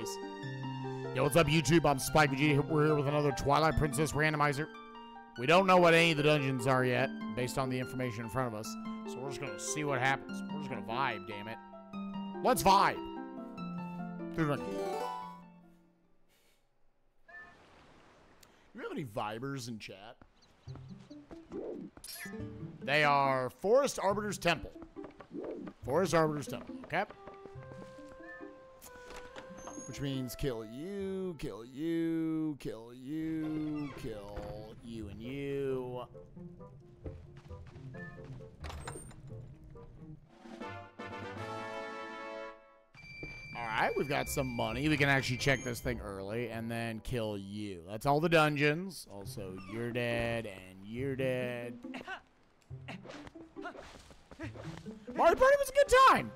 place. Yo, what's up, YouTube? I'm spikevegeta. We're here with another Twilight Princess Randomizer. We don't know what any of the dungeons are yet, based on the information in front of us. So we're just gonna see what happens. We're just gonna vibe, damn it. Let's vibe. Do you have any vibers in chat? They are Forest Arbiter's Temple. Forest Arbiter's Temple, okay? Which means kill you, kill you, kill you, kill you and you. Alright, we've got some money. We can actually check this thing early and then kill you. That's all the dungeons. Also, you're dead and you're dead. Mario Party was a good time.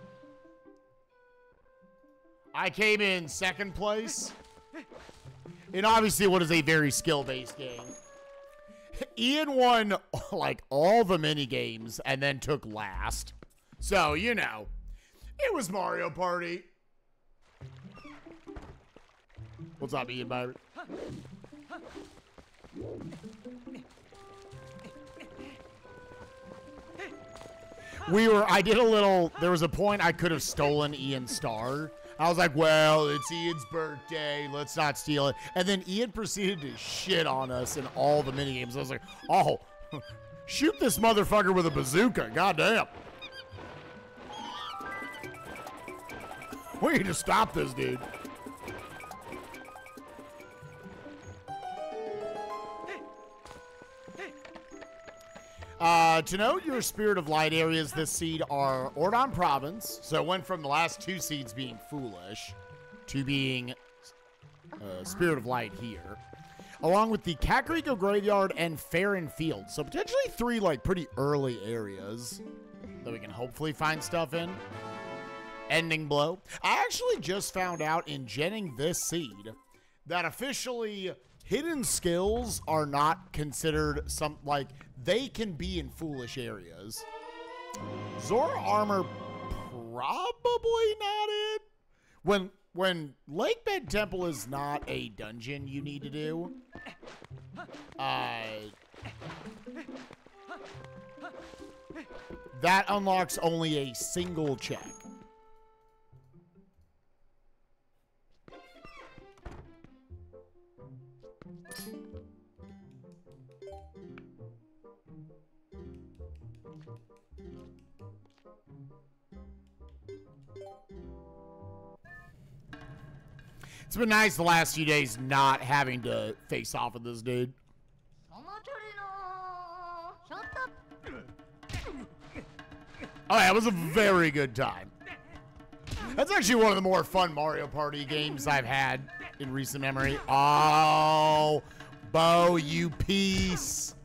I came in second place in obviously what is a very skill-based game. Ian won like all the mini games and then took last. So, you know, it was Mario Party. What's up, Ian Byron? I did a little, there was a point I could have stolen Ian's star. I was like, well, it's Ian's birthday. Let's not steal it. And then Ian proceeded to shit on us in all the minigames. I was like, oh, shoot this motherfucker with a bazooka. Goddamn. We need to stop this dude. To note, your Spirit of Light areas this seed are Ordon Province. So it went from the last two seeds being Foolish to being Spirit of Light here. Along with the Kakariko Graveyard and Farron Field. So potentially three like pretty early areas that we can hopefully find stuff in. Ending Blow. I actually just found out in genning this seed that officially hidden skills are not considered some, like, they can be in Foolish areas. Zora Armor, probably not it. When Lakebed Temple is not a dungeon you need to do, that unlocks only a single check. It's been nice the last few days not having to face off with this dude. Oh yeah, it was a very good time. That's actually one of the more fun Mario Party games I've had in recent memory. Oh, Bo, you piece.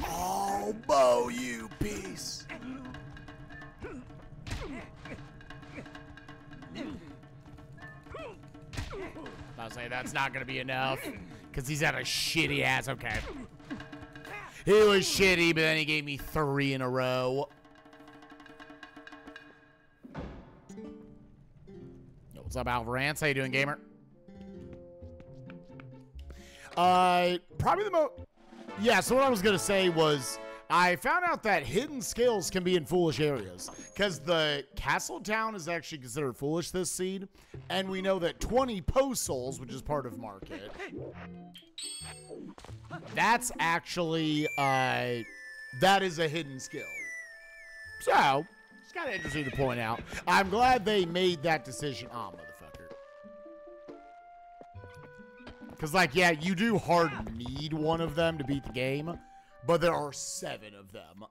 Oh, Bo, you piece. I'll say that's not going to be enough because he's had a shitty ass. Okay. He was shitty, but then he gave me 3 in a row. Yo, what's up, Alvarance? How you doing, gamer? Probably the most... Yeah, so what I was going to say was I found out that hidden skills can be in Foolish areas because the Castle Town is actually considered Foolish this seed, and we know that 20 Post Souls, which is part of Market, that's actually, that is a hidden skill. So, it's kind of interesting to point out. I'm glad they made that decision. Oh, motherfucker. Because, like, yeah, you do hard need one of them to beat the game, but there are 7 of them.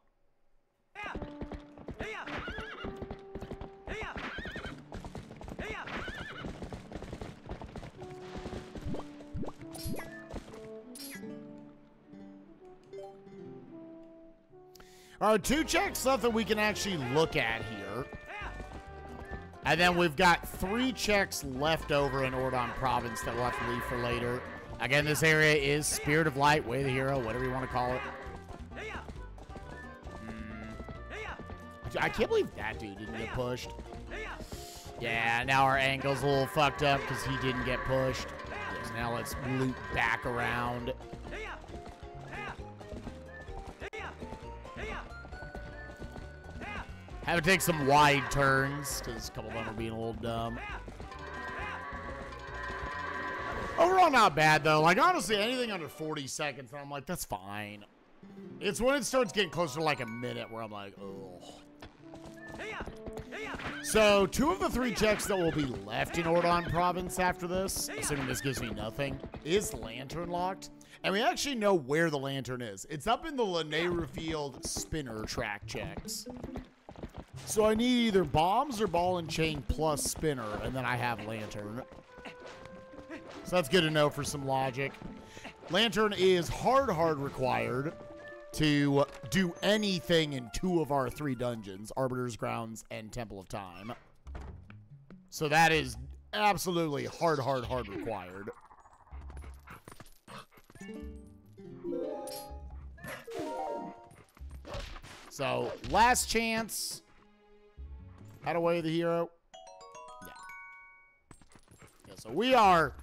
All right, 2 checks left that we can actually look at here. And then we've got 3 checks left over in Ordon Province that we'll have to leave for later. Again, this area is Spirit of Light, Way of the Hero, whatever you want to call it. I can't believe that dude didn't get pushed. Yeah, now our angle's a little fucked up because he didn't get pushed. Yes, now let's loop back around. Have to take some wide turns because a couple of them are being a little dumb. Overall, not bad, though. Like, honestly, anything under 40 seconds, I'm like, that's fine. It's when it starts getting closer to, like, a minute where I'm like, oh. So, 2 of the 3 checks that will be left in Ordon Province after this, assuming this gives me nothing, is lantern locked. And we actually know where the lantern is. It's up in the Lanayru Field spinner track checks. So I need either bombs or ball and chain plus spinner, and then I have lantern. So that's good to know for some logic. Lantern is hard required to do anything in 2 of our 3 dungeons, Arbiter's Grounds and Temple of Time. So that is absolutely hard required. So, last chance. Out of way of the hero. Yeah. Yeah, so we are,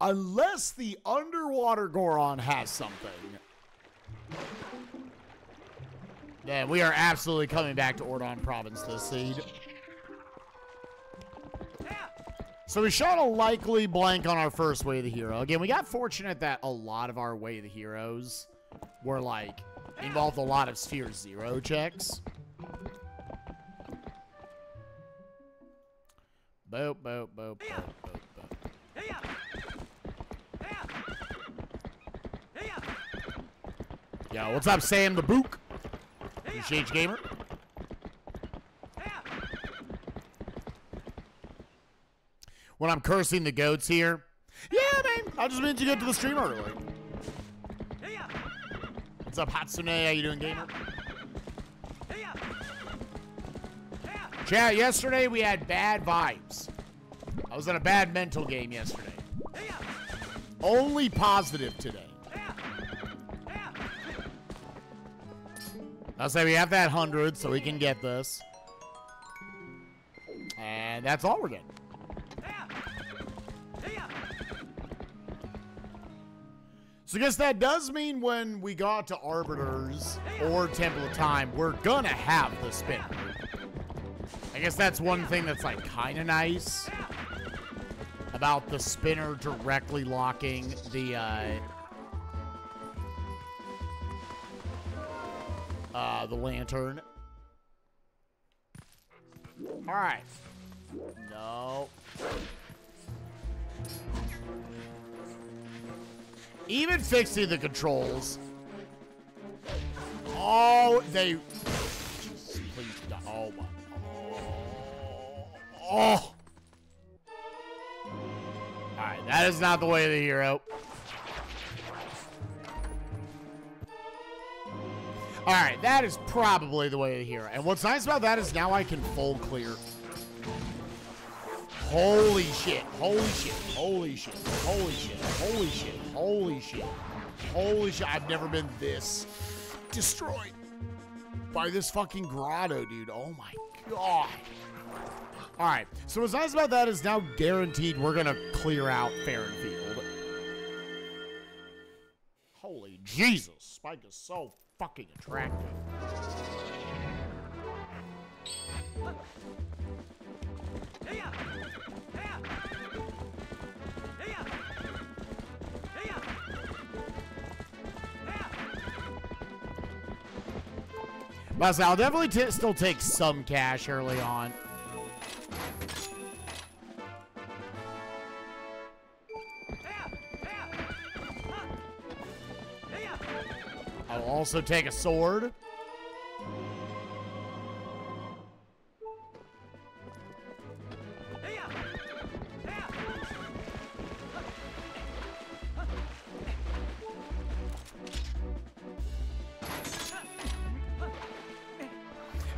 unless the underwater Goron has something, then we are absolutely coming back to Ordon Province this seed. So we shot a likely blank on our first way of the hero. Again, we got fortunate that a lot of our way of the heroes were like, involved a lot of Sphere 0 checks. Boop, boop, boop, boop, boop, boop. Yo, what's up, Sam the Book? Appreciate you, gamer. When I'm cursing the goats here. Yeah, man. I just meant to get to the stream early. What's up, Hatsune? How you doing, gamer? Chat, yesterday we had bad vibes. I was in a bad mental game yesterday. Only positive today. I'll say we have that 100 so we can get this. And that's all we're getting. So I guess that does mean when we got to Arbiters or Temple of Time, we're gonna have the spinner. I guess that's one thing that's like kind of nice about the spinner directly locking the lantern. All right. No. Even fixing the controls. Oh, they. Please, oh my. Oh. Alright, that is not the way of the hero. Alright, that is probably the way of the hero. And what's nice about that is now I can full clear. Holy shit. Holy shit. Holy shit. Holy shit. Holy shit. Holy shit. Holy shit. I've never been this destroyed by this fucking grotto, dude. Oh my god. Alright, so what's nice about that is now guaranteed we're gonna clear out Farrenfield. Holy Jesus, Spike is so fucking attractive. But I'll definitely still take some cash early on. I'll also take a sword.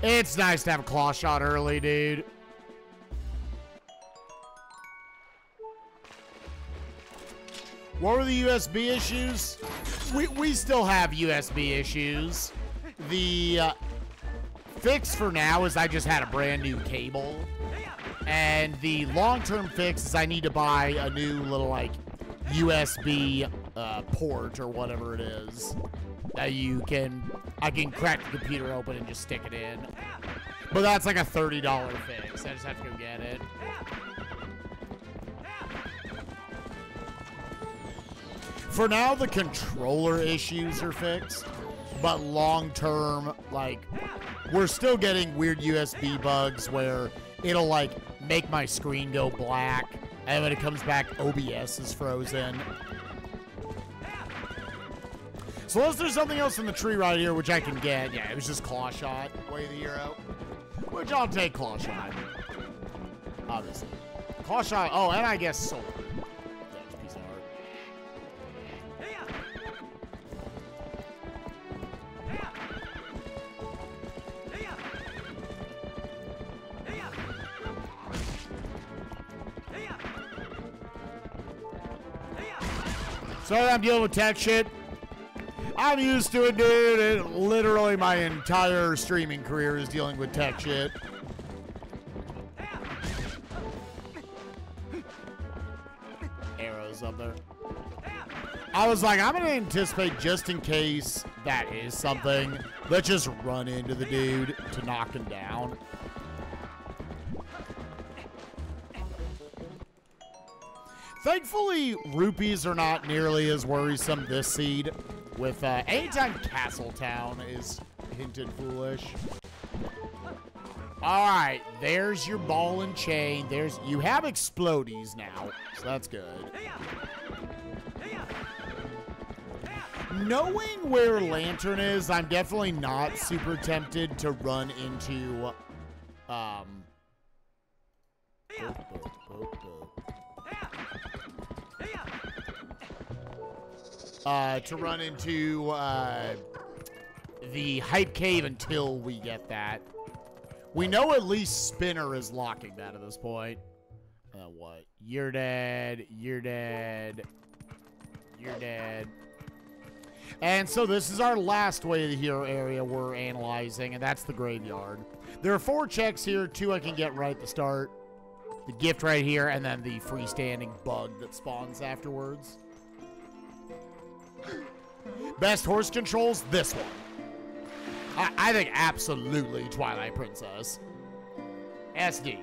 It's nice to have a claw shot early, dude. What were the USB issues? We still have USB issues. The fix for now is I just had a brand new cable. And the long-term fix is I need to buy a new little, like, USB port or whatever it is that I can crack the computer open and just stick it in. But that's like a $30 fix. I just have to go get it. For now, the controller issues are fixed, but long-term, like, we're still getting weird USB bugs where it'll, like, make my screen go black, and when it comes back, OBS is frozen. So unless there's something else in the tree right here, which I can get, yeah, it was just Claw Shot, way of the hero, which I'll take Claw Shot, obviously. Claw Shot, oh, and I guess Sword. Sorry, I'm dealing with tech shit. I'm used to it, dude. Literally my entire streaming career is dealing with tech shit. Arrows up there. I was like, I'm going to anticipate just in case that is something. Let's just run into the dude to knock him down. Thankfully, rupees are not nearly as worrisome this seed. With anytime Castletown is hinted foolish. All right, there's your ball and chain. You have explodies now, so that's good. Knowing where Lantern is, I'm definitely not super tempted to run into the Hype Cave until we get that. We know at least Spinner is locking that at this point. What? You're dead. You're dead. You're dead. And so this is our last way of the hero area we're analyzing, and that's the graveyard. There are 4 checks here. 2 I can get right at the start. The gift right here, and then the freestanding bug that spawns afterwards. Best horse controls, this one. I think absolutely Twilight Princess. SD.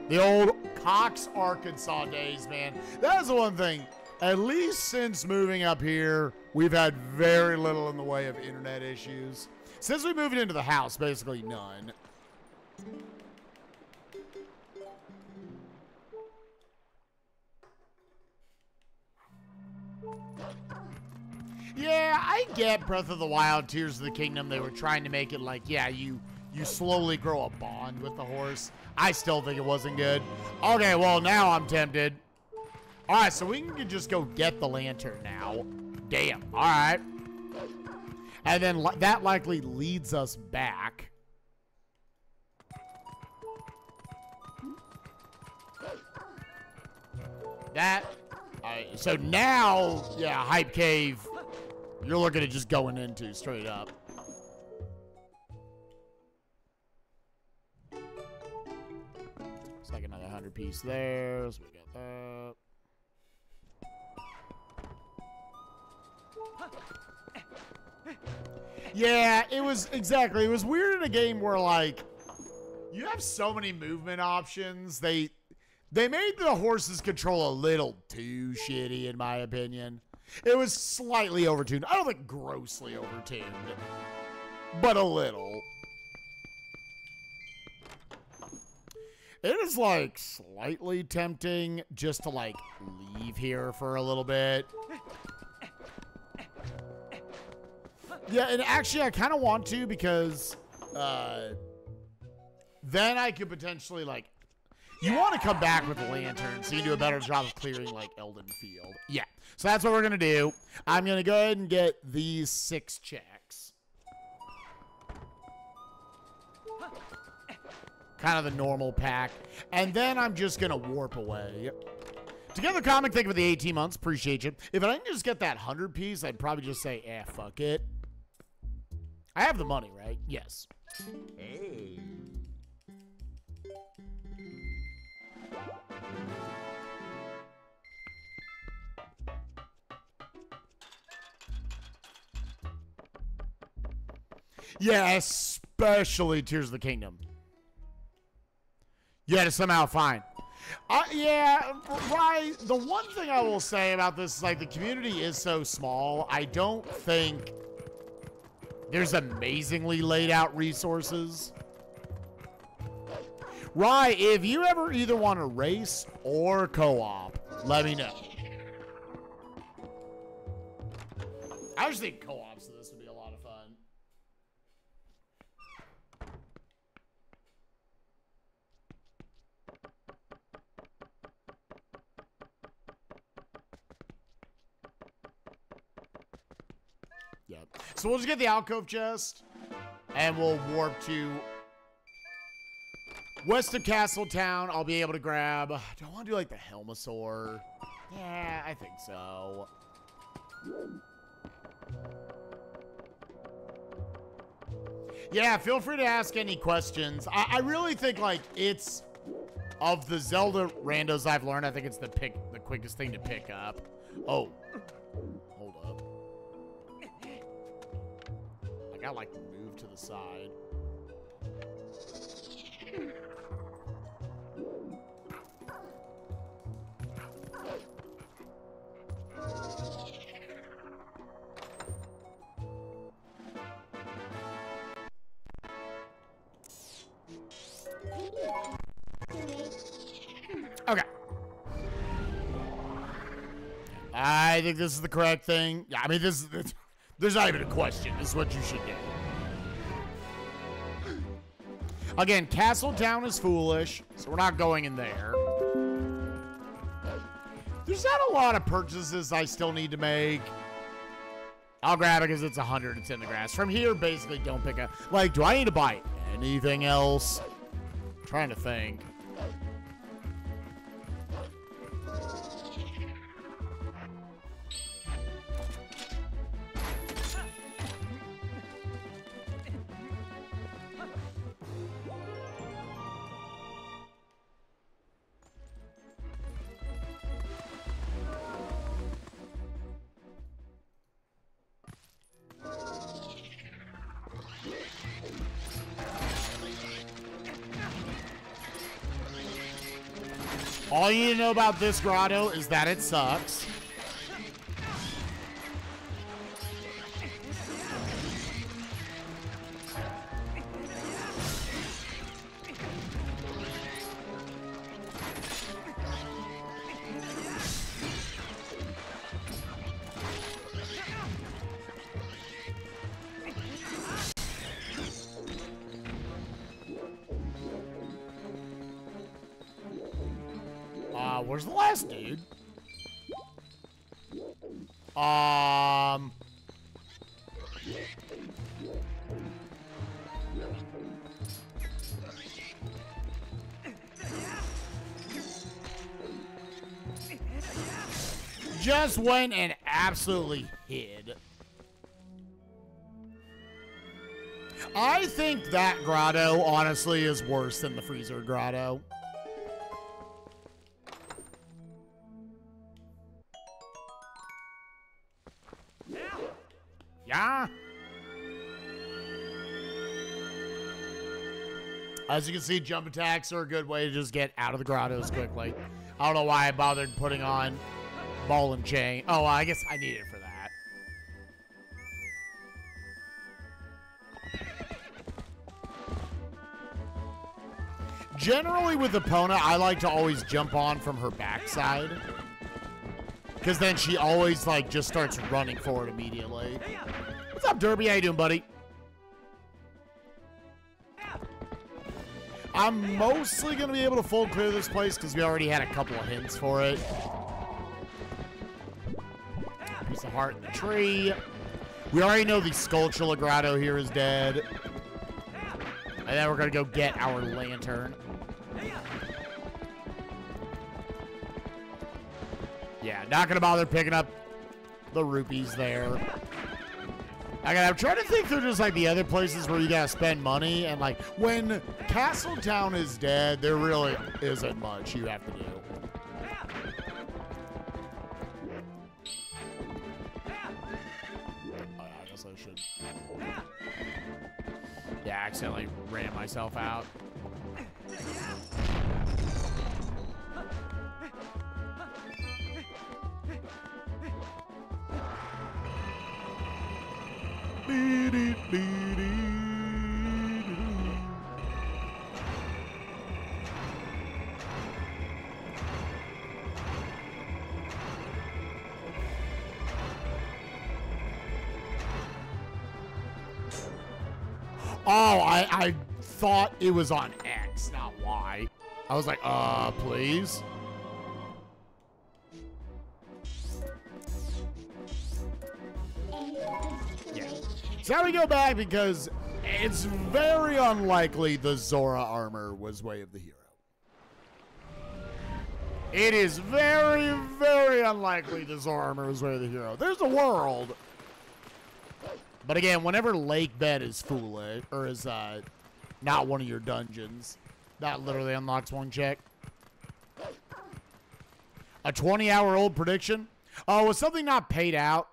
The old Cox, Arkansas days, man. That is the one thing. At least since moving up here, we've had very little in the way of internet issues. Since we moved into the house, basically none. Yeah, I get Breath of the Wild, Tears of the Kingdom. They were trying to make it like, yeah, you slowly grow a bond with the horse. I still think it wasn't good. Okay, well, now I'm tempted. All right, so we can just go get the lantern now. Damn, all right. And then that likely leads us back. So now, yeah, Hype Cave, you're looking at just going into straight up. It's like another 100 piece there. So we got that. Yeah, it was weird in a game where, like, you have so many movement options. They made the horse's control a little too shitty, in my opinion. It was slightly overtuned. I don't think grossly overtuned, but a little. It is, like, slightly tempting just to, like, leave here for a little bit. Yeah, and actually I kind of want to because then I could potentially, like, you want to come back with the lantern so you do a better job of clearing, like, Elden Field. Yeah, so that's what we're going to do. I'm going to go ahead and get these 6 checks. Kind of the normal pack. And then I'm just going to warp away. Together Comic, thank you for the 18 months. Appreciate you. If I didn't just get that 100 piece, I'd probably just say, fuck it. I have the money, right? Yes. Hey. Yeah, especially Tears of the Kingdom. You had to somehow find. Yeah, right. The one thing I will say about this is, like, the community is so small, I don't think there's amazingly laid out resources. Right, if you ever either want to race or co-op, let me know. I just think co-ops of this would be a lot of fun. Yep. So we'll just get the alcove chest, and we'll warp to west of Castle Town. I'll be able to grab. Do I want to do like the Helmasaur? Yeah, I think so. Yeah, feel free to ask any questions. I really think, like, it's of the Zelda randos I've learned, I think it's the quickest thing to pick up. Oh, hold up. I gotta, like, move to the side. Okay. I think this is the correct thing. Yeah, I mean, there's not even a question. This is what you should do. Again, Castle Town is foolish, so we're not going in there. There's not a lot of purchases I still need to make. I'll grab it because it's 100. It's in the grass. From here, basically, don't pick up. Like, do I need to buy anything else? I'm trying to think. All you need to know about this grotto is that it sucks. Where's the last dude? Just went and absolutely hid. I think that grotto, honestly, is worse than the freezer grotto. Yeah. As you can see, jump attacks are a good way to just get out of the grottos quickly. I don't know why I bothered putting on ball and chain. Oh, I guess I need it for that. Generally with Epona, I like to always jump on from her backside. Because then she always, like, just starts running forward immediately. What's up, Derby? How you doing, buddy? I'm mostly going to be able to full clear this place because we already had a couple of hints for it. Piece of heart in the tree. We already know the Skulltula grotto here is dead. And then we're going to go get our lantern. Yeah, not going to bother picking up the rupees there. I'm trying to think through just like the other places where you gotta spend money, and like when Castletown is dead, there really isn't much you have to do. Oh, I guess I should. Yeah, I accidentally ran myself out. Oh, I thought it was on X, not Y. I was like, please. Yeah. So now we go back because it's very unlikely the Zora armor was Way of the Hero. It is very, very unlikely the Zora armor was Way of the Hero. There's a world. But again, whenever Lake Bed is foolish, or is not one of your dungeons, that literally unlocks one check. A 20-hour-old prediction? Oh, was something not paid out?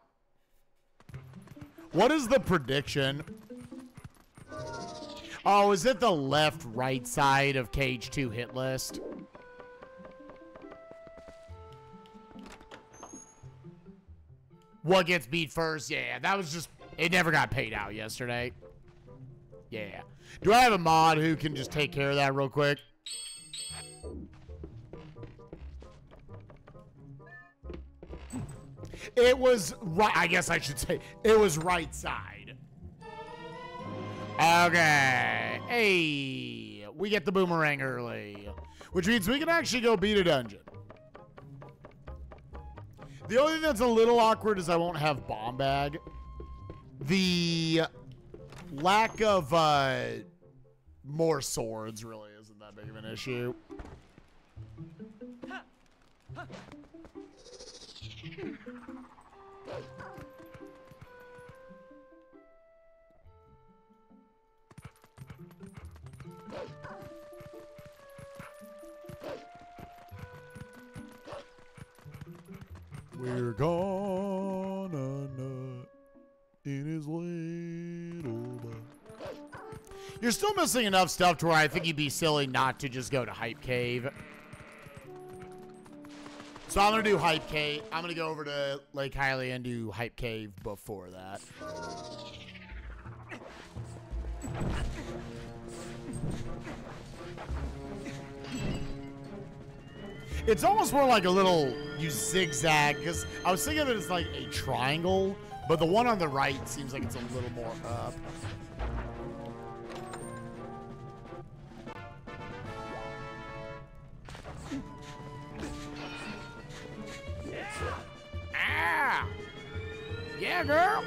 What is the prediction? Oh, is it the left-right side of Cage 2 hit list? What gets beat first? Yeah, that was just... It never got paid out yesterday. Yeah. Do I have a mod who can just take care of that real quick? It was right. I guess I should say it was right side. Okay. Hey, we get the boomerang early, which means we can actually go beat a dungeon. The only thing that's a little awkward is I won't have bomb bag. The lack of more swords really isn't that big of an issue. We're gonna nut in his little butt. You're still missing enough stuff to where I think you'd be silly not to just go to Hype Cave. So I'm gonna do Hype Cave. I'm gonna go over to Lake Hylia and do Hype Cave before that. It's almost more like a little, you zigzag, because I was thinking of it as like a triangle, but the one on the right seems like it's a little more up. Ah! Yeah, girl!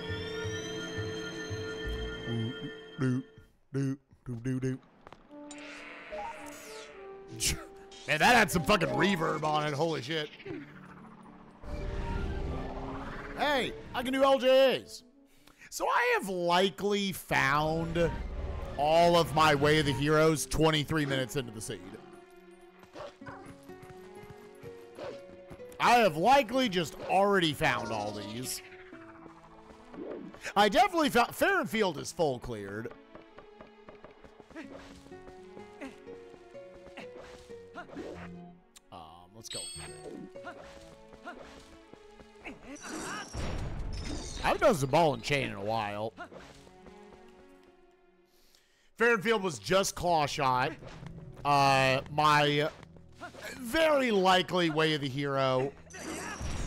Do, do, do, do, do. Man, that had some fucking reverb on it. Holy shit. Hey, I can do LJAs. So I have likely found all of my Way of the Heroes 23 minutes into the seed. I have likely just already found all these. I definitely found... Fair and Field is full cleared. Let's go. I haven't done some ball and chain in a while. Fair and Field was just Claw Shot. My very likely Way of the Hero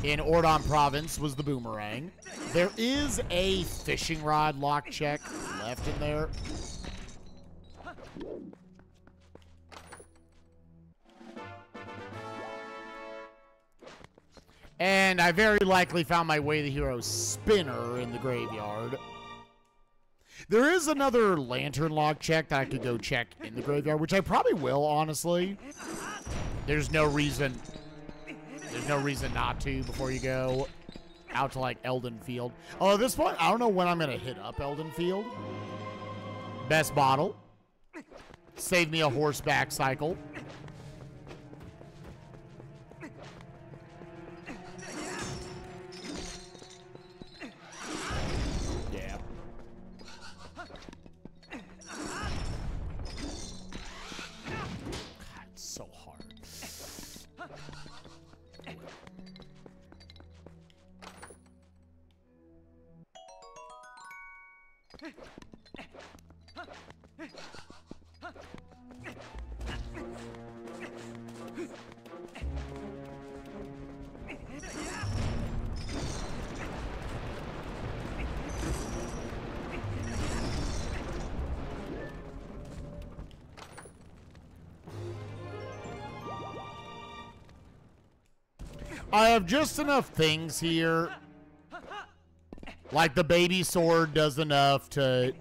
in Ordon Province was the Boomerang. There is a fishing rod lock check left in there. And I very likely found my Way of the Hero spinner in the graveyard. There is another lantern lock check that I could go check in the graveyard, which I probably will, honestly. There's no reason not to before you go. out to like Elden Field. Oh, at this point, I don't know when I'm gonna hit up Elden Field. Best bottle. Save me a horseback cycle. Yeah. God, it's so hard. I have just enough things here. Like the baby sword does enough to...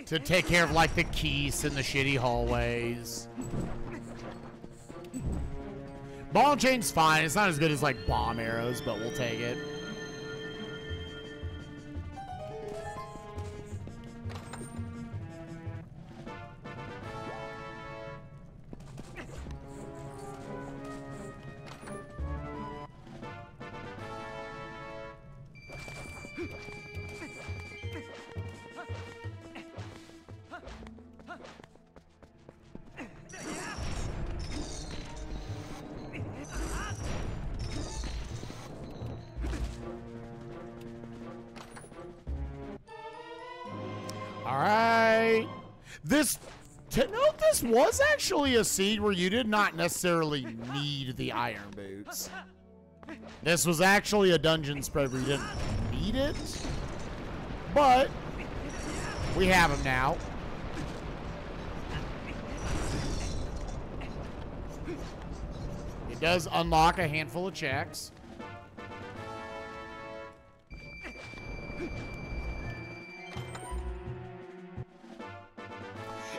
to take care of like the keys in the shitty hallways. Ball and chain's fine. It's not as good as like bomb arrows, but we'll take it. This was actually a seed where you did not necessarily need the iron boots. This was actually a dungeon spread where you didn't need it, but we have them now. It does unlock a handful of checks.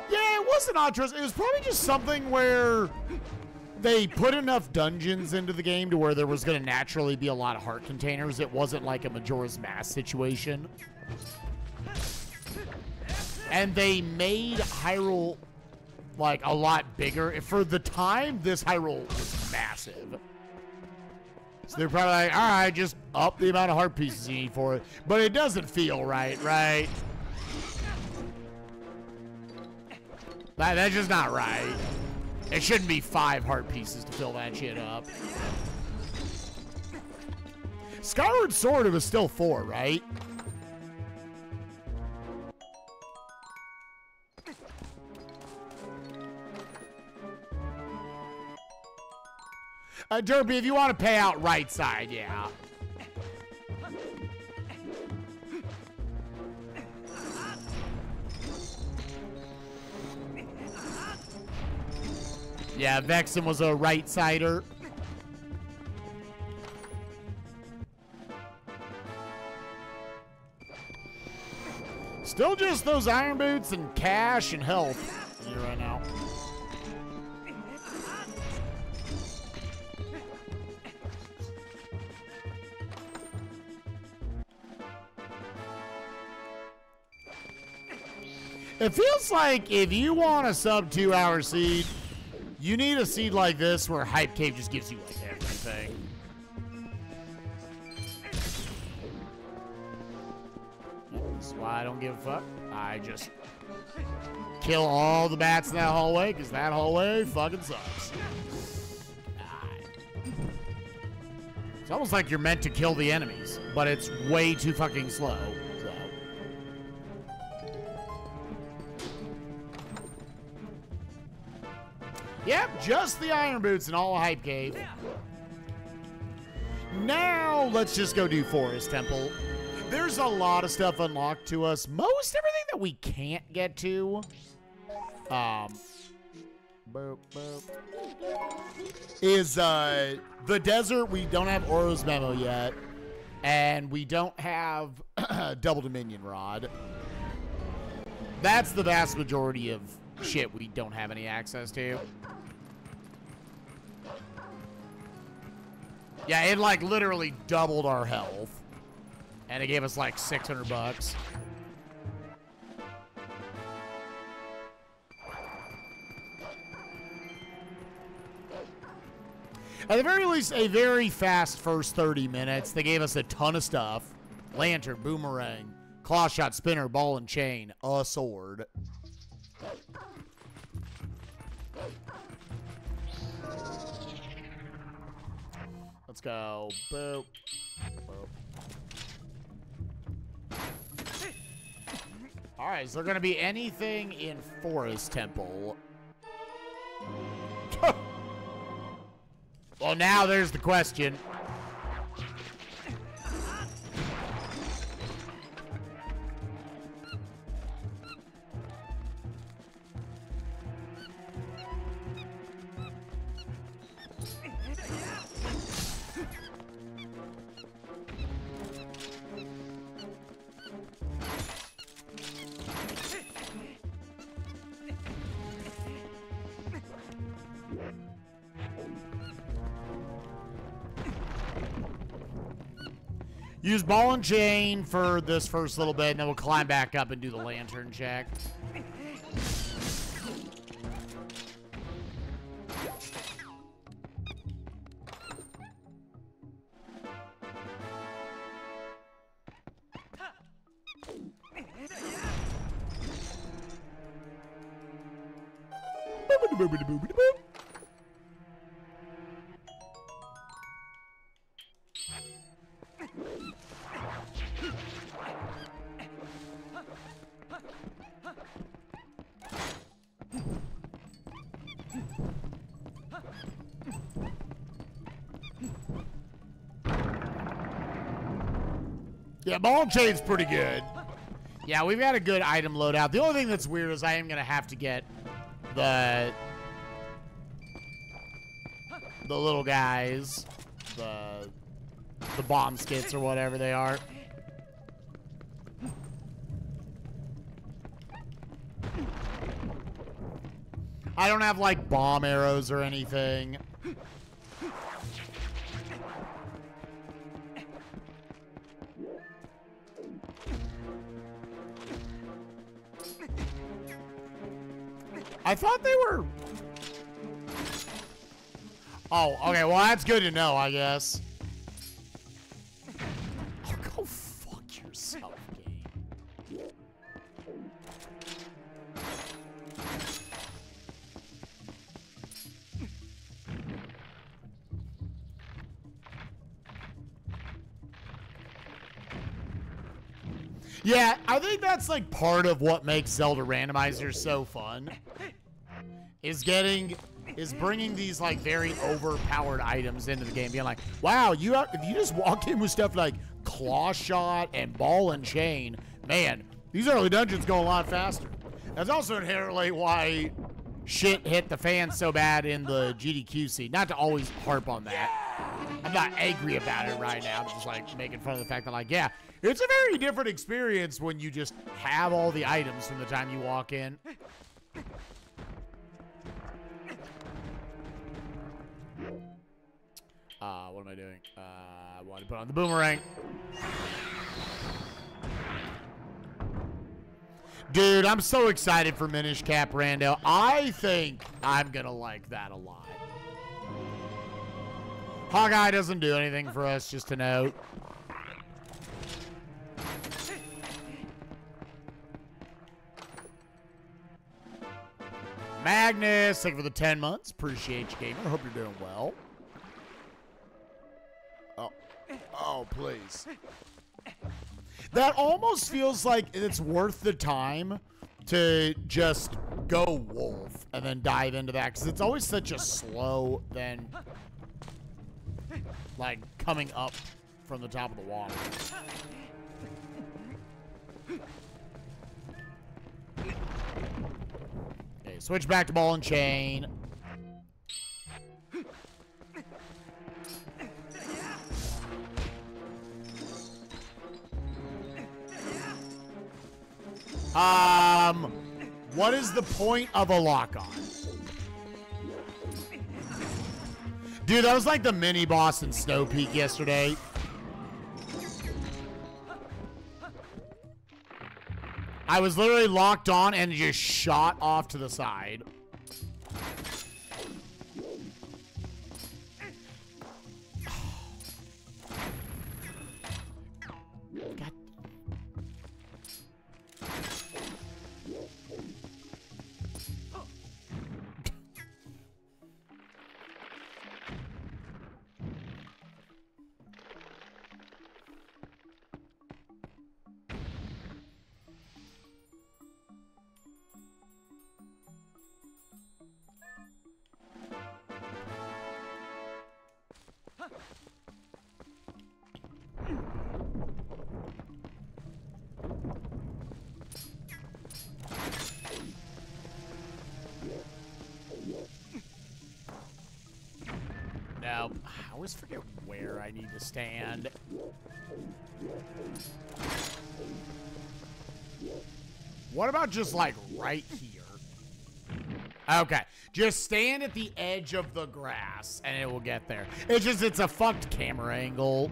Yeah, it wasn't Atros. It was probably just something where they put enough dungeons into the game to where there was going to naturally be a lot of heart containers. It wasn't like a Majora's Mask situation. And they made Hyrule like a lot bigger. For the time, this Hyrule was massive. So they're probably like, all right, just up the amount of heart pieces you need for it. But it doesn't feel right, right? That's just not right. It shouldn't be 5 heart pieces to fill that shit up. Skyward Sword, it was still 4, right? Derpy, if you want to pay out right side, yeah. Yeah, Vexen was a right-sider. Still just those iron boots and cash and health here right now. It feels like if you want a sub 2-hour seed, you need a seed like this where Hype Cave just gives you like everything. That's why I don't give a fuck. I just kill all the bats in that hallway because that hallway fucking sucks. It's almost like you're meant to kill the enemies, but it's way too fucking slow. Yep, just the iron boots and all Hype Cave. Now, let's just go do Forest Temple. There's a lot of stuff unlocked to us. Most everything that we can't get to. Is the desert. We don't have Oro's Memo yet. And we don't have Double Dominion Rod. That's the vast majority of shit we don't have any access to. Yeah, it like literally doubled our health. And it gave us like 600 bucks. At the very least, a very fast first 30 minutes. They gave us a ton of stuff. Lantern, boomerang, claw shot, spinner, ball and chain, a sword. Let's go. Boop. Boop. All right, is there going to be anything in Forest Temple? Well, now there's the question. Use ball and chain for this first little bit, and then we'll climb back up and do the lantern check. Yeah, ball and chain's pretty good. Yeah, we've got a good item loadout. The only thing that's weird is I am going to have to get the little guys, the bomb skits or whatever they are. I don't have like bomb arrows or anything. I thought they were... Oh, okay. Well, that's good to know, I guess. Oh, go fuck yourself, game. Yeah, I think that's like part of what makes Zelda Randomizers so fun. Is bringing these like very overpowered items into the game, being like, wow, if you just walk in with stuff like claw shot and ball and chain, man, these early dungeons go a lot faster. That's also inherently why shit hit the fan so bad in the GDQ scene. Not to always harp on that. I'm not angry about it right now. I'm just like making fun of the fact that like, yeah, it's a very different experience when you just have all the items from the time you walk in. What am I doing? I want to put on the boomerang. Dude, I'm so excited for Minish Cap Rando. I think I'm going to like that a lot. Hawkeye doesn't do anything for us, just to note. Magnus, thank you for the 10 months. Appreciate you, gamer. Hope you're doing well. Oh, please. That almost feels like it's worth the time to just go wolf and then dive into that, because it's always such a slow then, like, coming up from the top of the water. Okay, switch back to ball and chain. What is the point of a lock-on? Dude, that was like the mini boss in Snow Peak yesterday. I was literally locked on and just shot off to the side. God. No, I always forget where I need to stand. What about just like right here? Okay, just stand at the edge of the grass and it will get there. It's a fucked camera angle.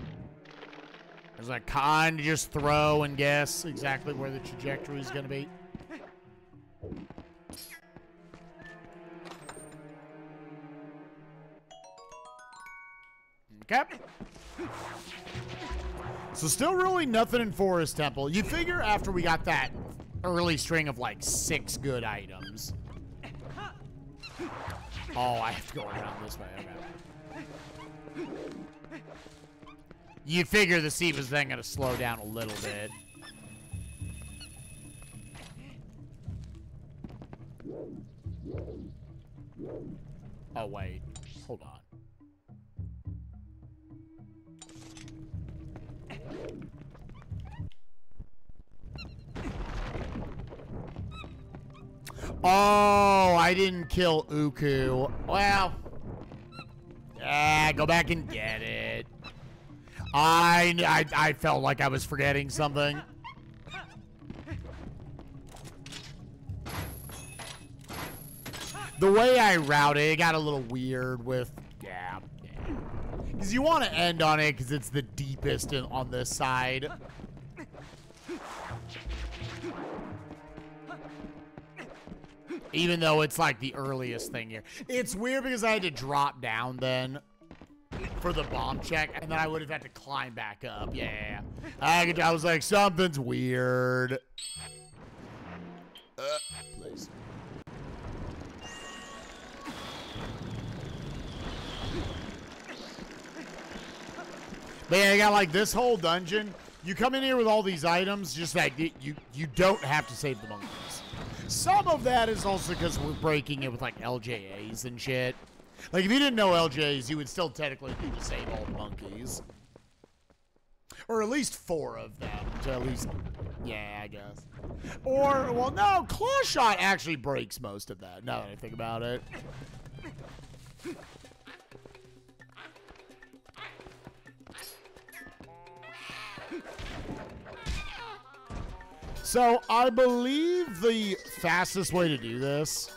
There's a kind of just throw and guess exactly where the trajectory is going to be. Okay. So still really nothing in Forest Temple. You figure after we got that early string of like 6 good items. Oh, I have to go around this way. Okay. You figure the seat was then going to slow down a little bit. Oh, wait. Hold on. Oh, I didn't kill Uku. Well, yeah, go back and get it. I felt like I was forgetting something. The way I routed it got a little weird with, yeah. Because you want to end on it because it's the deepest on this side. Even though it's like the earliest thing here. It's weird because I had to drop down then for the bomb check, and then I would have had to climb back up. Yeah. I was like, something's weird. Please. But yeah, you got like this whole dungeon. You come in here with all these items, just like you don't have to save the monkeys. Some of that is also because we're breaking it with like LJAs and shit. Like if you didn't know LJAs, you would still technically need to save all the monkeys. Or at least 4 of them to at least, yeah, I guess. Or, well, no, Claw Shot actually breaks most of that, now that I think about it. So, I believe the fastest way to do this...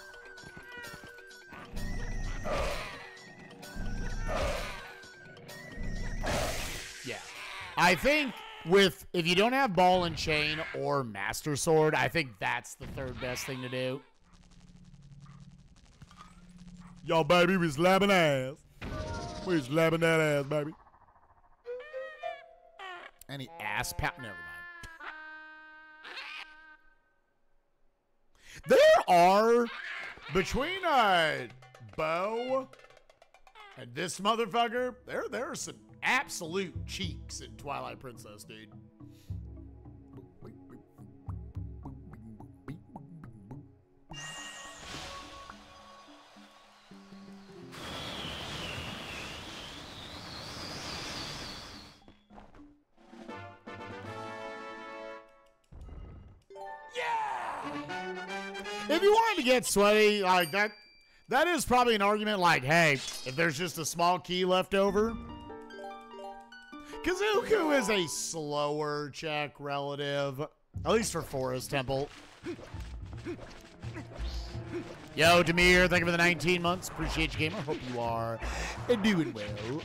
Yeah. I think if you don't have Ball and Chain or Master Sword, I think that's the 3rd best thing to do. Yo, baby, we slapping ass. We slapping that ass, baby. Any ass pat? Never mind. There are, between Bo and this motherfucker, there are some absolute cheeks in Twilight Princess, dude. If you wanted to get sweaty like that, that is probably an argument like, hey, if there's just a small key left over. Because Uku is a slower check relative, at least for Forest Temple. Yo, Demir, thank you for the 19 months. Appreciate you, gamer. Hope you are doing well.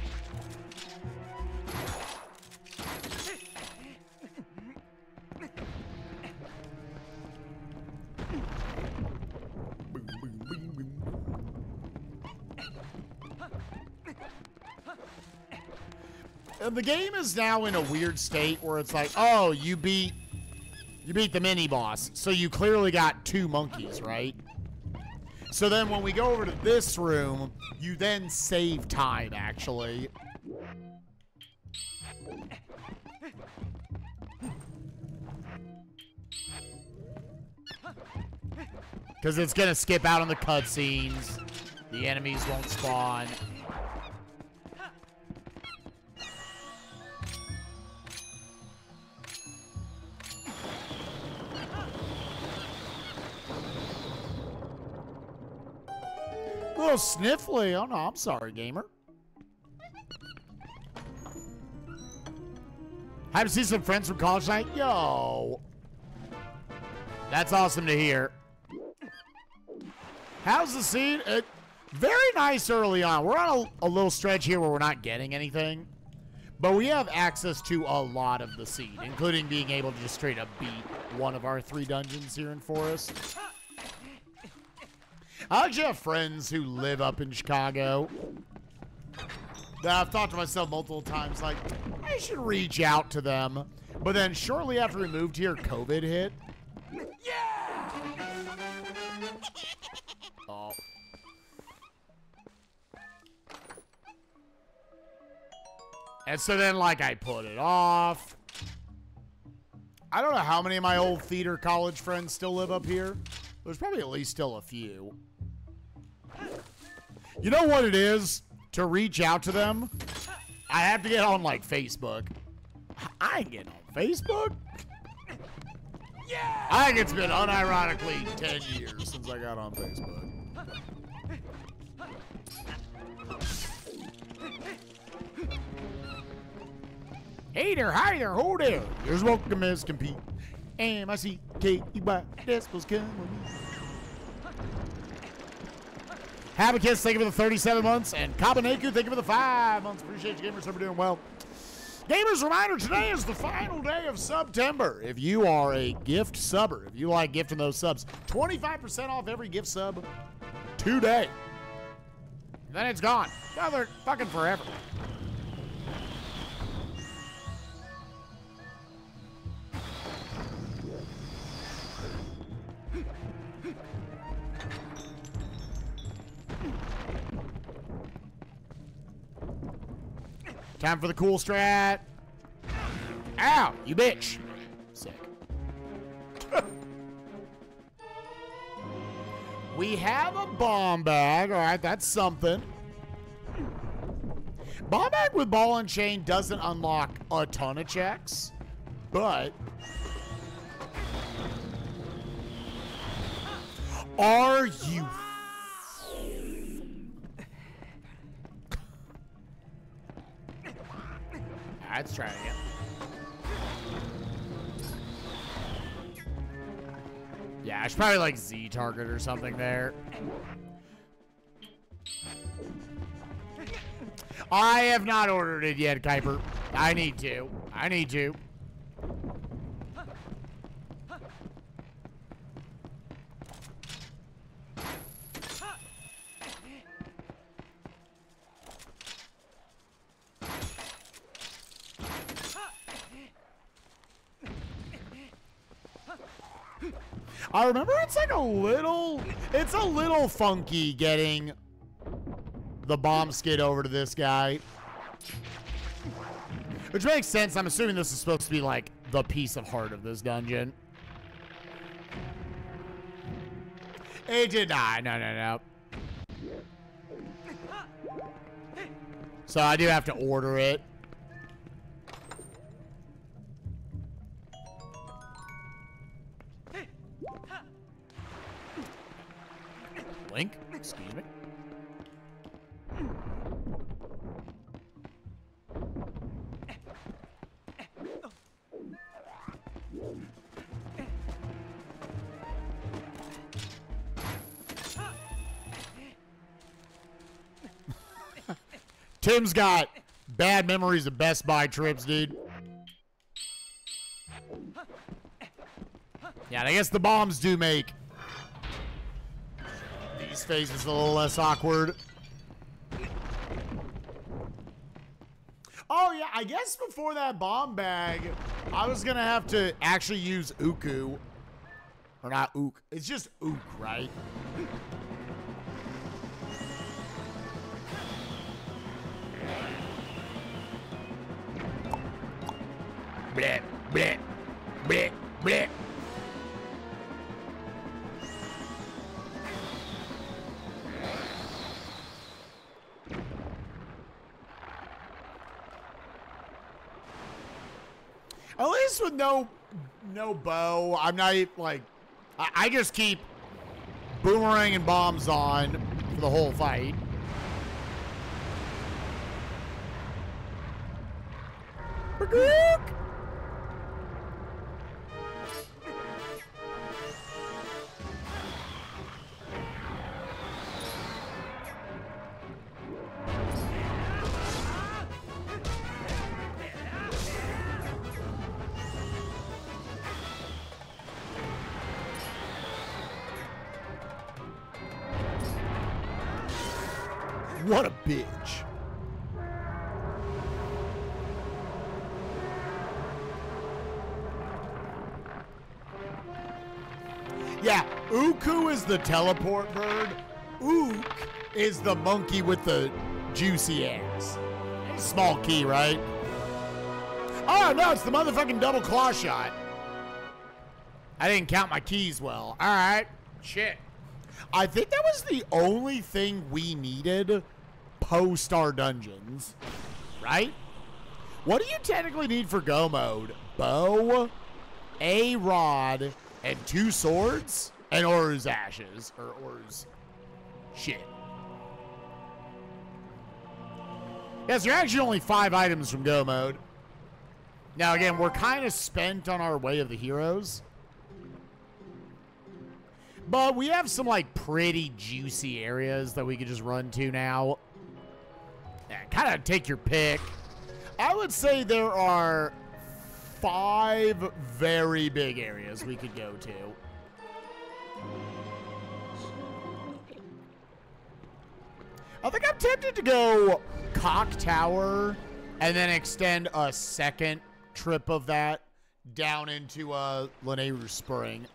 And the game is now in a weird state where it's like, oh, you beat the mini boss, so you clearly got 2 monkeys, right? So then when we go over to this room, you then save time, actually. Because it's going to skip out on the cutscenes. The enemies won't spawn. A little sniffly. Oh, no, I'm sorry, gamer. Happy to see some friends from college night. Yo. That's awesome to hear. How's the scene? Very nice early on. We're on a little stretch here where we're not getting anything. But we have access to a lot of the seed, including being able to just straight up beat one of our 3 dungeons here in Forest. I actually have friends who live up in Chicago that I've thought to myself multiple times, like, I should reach out to them. But then shortly after we moved here, COVID hit. Yeah! Oh. And so then, like, I put it off. I don't know how many of my old theater college friends still live up here. There's probably at least still a few. You know what it is to reach out to them? I have to get on, like, Facebook. I ain't getting on Facebook. Yeah! I think it's been unironically 10 years since I got on Facebook. Hey there, hi there, ho there. There's welcome as compete. M-I-C-K-E-Y, decibels come with me. Habakis, thank you for the 37 months. And Kabaneku, thank you for the 5 months. Appreciate you, gamers. Hope you're doing well. Gamers, reminder, today is the final day of September. If you are a gift subber, if you like gifting those subs, 25% off every gift sub today. Then it's gone. Now they're fucking forever. Time for the cool strat. Ow, you bitch. Sick. We have a bomb bag. All right, that's something. Bomb bag with ball and chain doesn't unlock a ton of checks, but are you? Let's try it again. Yeah, I should probably like Z target or something there. I have not ordered it yet, Kuiper. I need to. I need to. I remember it's like a little funky getting the bomb skid over to this guy. Which makes sense. I'm assuming this is supposed to be like the piece of heart of this dungeon. It did not. No. So I do have to order it. Link, excuse me. Tim's got bad memories of Best Buy trips, dude. Yeah, I guess the bombs do make these phases a little less awkward. Oh, yeah, I guess before that bomb bag, I was going to have to actually use Uku. Or not Ook. It's just Ook, right? Bleh, bleh, bleh, bleh. At least with no bow, I'm not like, I just keep boomerang and bombs on for the whole fight. What a bitch. Yeah, Uku is the teleport bird. Ook is the monkey with the juicy ass. Small key, right? Oh, no, it's the motherfucking double claw shot. I didn't count my keys well. All right. Shit. I think that was the only thing we needed post our dungeons, right? What do you technically need for go mode? Bow, a rod, and 2 swords, and Oru's ashes, or Oru's shit. Yes, there are actually only 5 items from go mode. Now, again, we're kind of spent on our Way of the Heroes. But we have some, like, pretty juicy areas that we could just run to now. Yeah, kind of take your pick. I would say there are 5 very big areas we could go to. I think I'm tempted to go Cock Tower and then extend a second trip of that down into Lanayru Spring.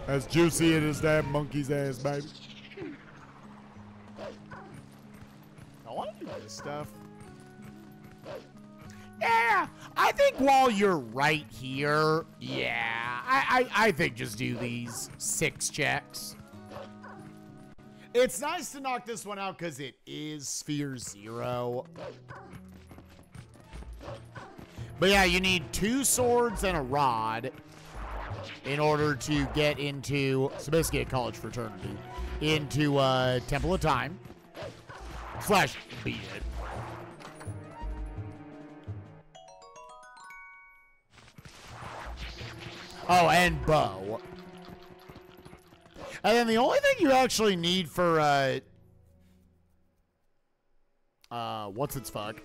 As juicy as that monkey's ass, baby. I want to do this stuff. Yeah, I think while you're right here, yeah, I think just do these 6 checks. It's nice to knock this one out because it is Sphere 0. But yeah, you need 2 swords and a rod in order to get into, so basically a college fraternity, into Temple of Time. / beat it. Oh, and bow. And then the only thing you actually need for, what's its fuck?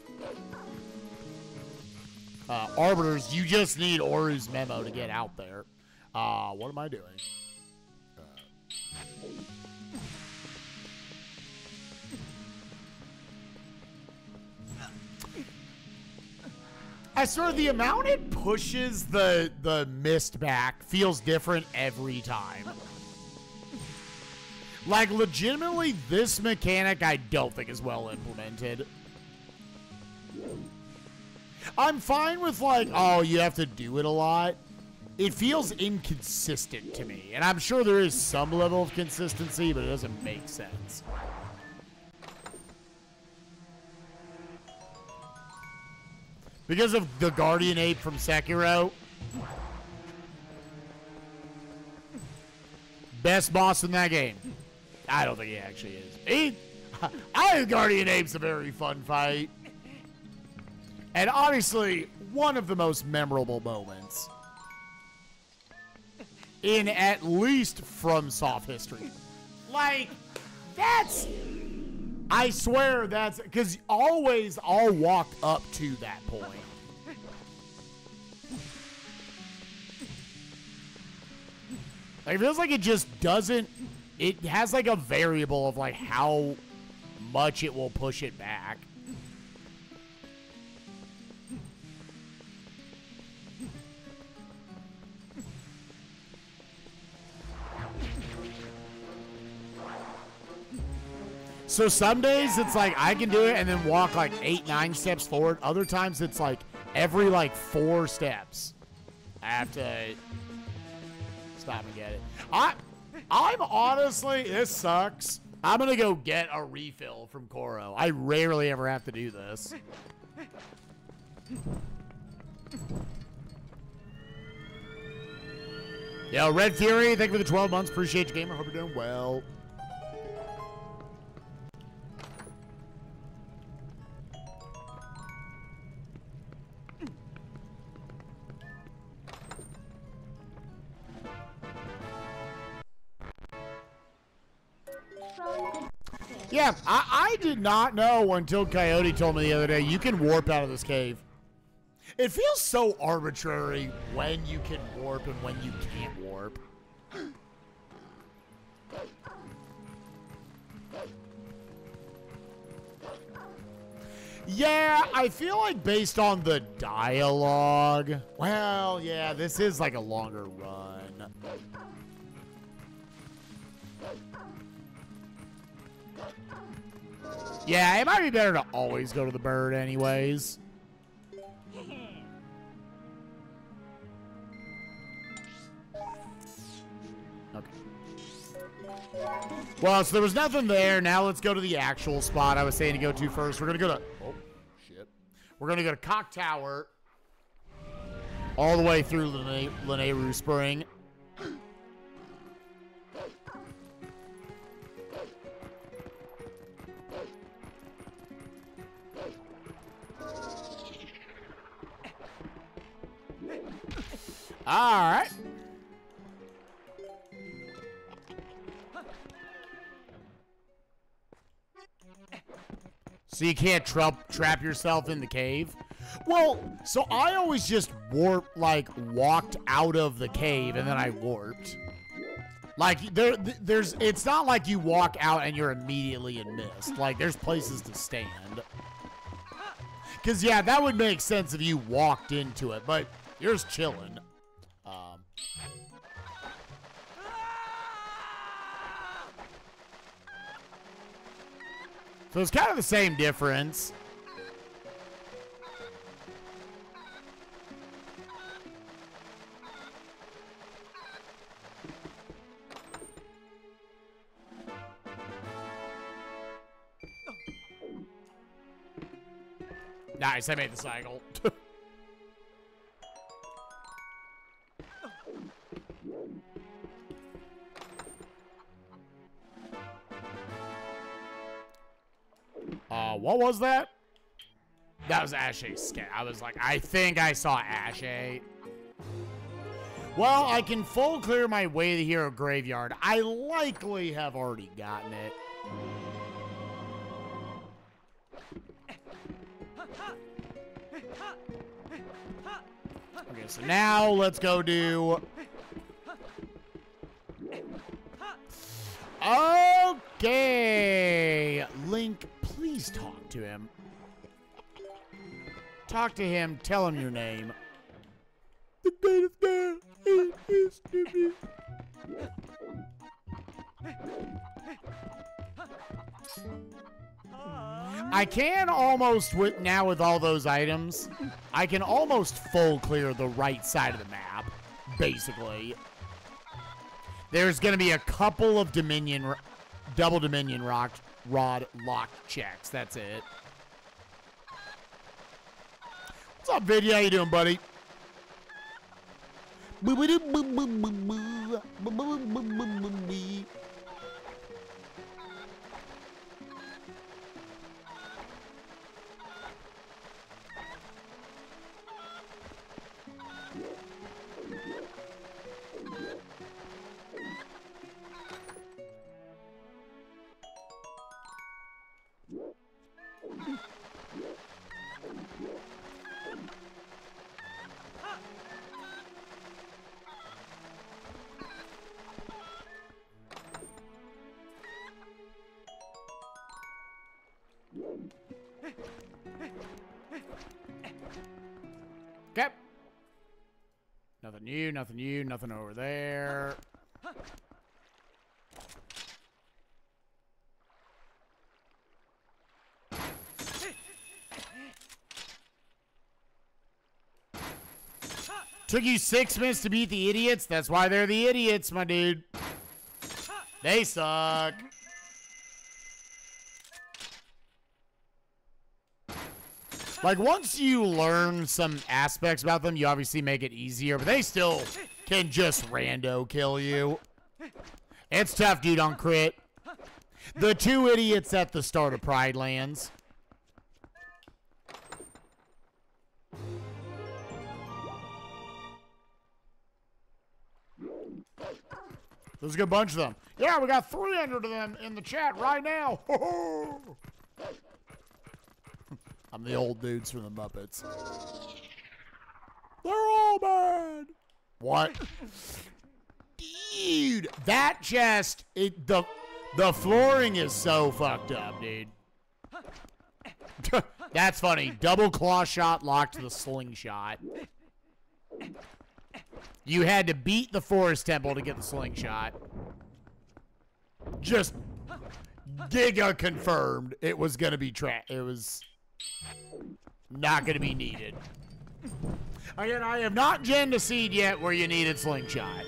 Arbiters, you just need Oru's memo to get out there. What am I doing? I swear the amount it pushes the mist back feels different every time. Like, legitimately, this mechanic I don't think is well implemented. I'm fine with, like, oh, you have to do it a lot. It feels inconsistent to me. And I'm sure there is some level of consistency, but it doesn't make sense. Because of the Guardian Ape from Sekiro. Best boss in that game. I don't think he actually is. I think Guardian Ape's a very fun fight. And honestly, one of the most memorable moments in at least FromSoft history. Like, that's I swear that's because always I'll walk up to that point. Like, it feels like it just doesn't. It has like a variable of like how much it will push it back. So some days it's like I can do it and then walk like 8-9 steps forward. Other times it's like every like 4 steps I have to stop and get it. I'm honestly, this sucks. I'm gonna go get a refill from Koro. I rarely ever have to do this. Yo, Red Fury, thank you for the 12 months. Appreciate you, gamer. Hope you're doing well. Yeah, I did not know until Coyote told me the other day, you can warp out of this cave. It feels so arbitrary when you can warp and when you can't warp. Yeah, I feel like based on the dialogue, well, yeah, this is like a longer run. Yeah, it might be better to always go to the bird anyways. Okay. Well, so there was nothing there. Now let's go to the actual spot I was saying to go to first. We're going to go to... Oh, shit. We're going to go to Cock Tower. All the way through Lanayru Spring. All right. So you can't trap yourself in the cave? Well, so I always just walked out of the cave and then I warped. Like, it's not like you walk out and you're immediately in mist. Like, there's places to stand. Because, yeah, that would make sense if you walked into it, but you're just chilling. So it's kind of the same difference. Nice, I made the cycle. What was that? That was Ashe's scat. I was like, I think I saw Ashe. Well, I can full clear my way to the Hero Graveyard. I likely have already gotten it. Okay, so now let's go do... Okay, Link, please talk to him. Talk to him, tell him your name. The greatest girl in history. I can almost, now with all those items, I can almost full clear the right side of the map, basically. There's going to be a couple of double Dominion rod lock checks. That's it. What's up, Vid? How you doing, buddy? you, nothing you, nothing over there. Took you 6 minutes to beat the idiots? That's why they're the idiots, my dude. They suck. Like, once you learn some aspects about them, you obviously make it easier, but they still can just rando kill you. It's tough, dude, on crit. The 2 idiots at the start of Pride Lands. There's a good bunch of them. Yeah, we got 300 of them in the chat right now. I'm the old dudes from the Muppets. They're all bad. What? Dude, that chest, the flooring is so fucked up, dude. That's funny. Double claw shot locked to the slingshot. You had to beat the forest temple to get the slingshot. Just giga confirmed it was gonna be it was not gonna be needed. Again, I have not genned a seed yet where you needed slingshot.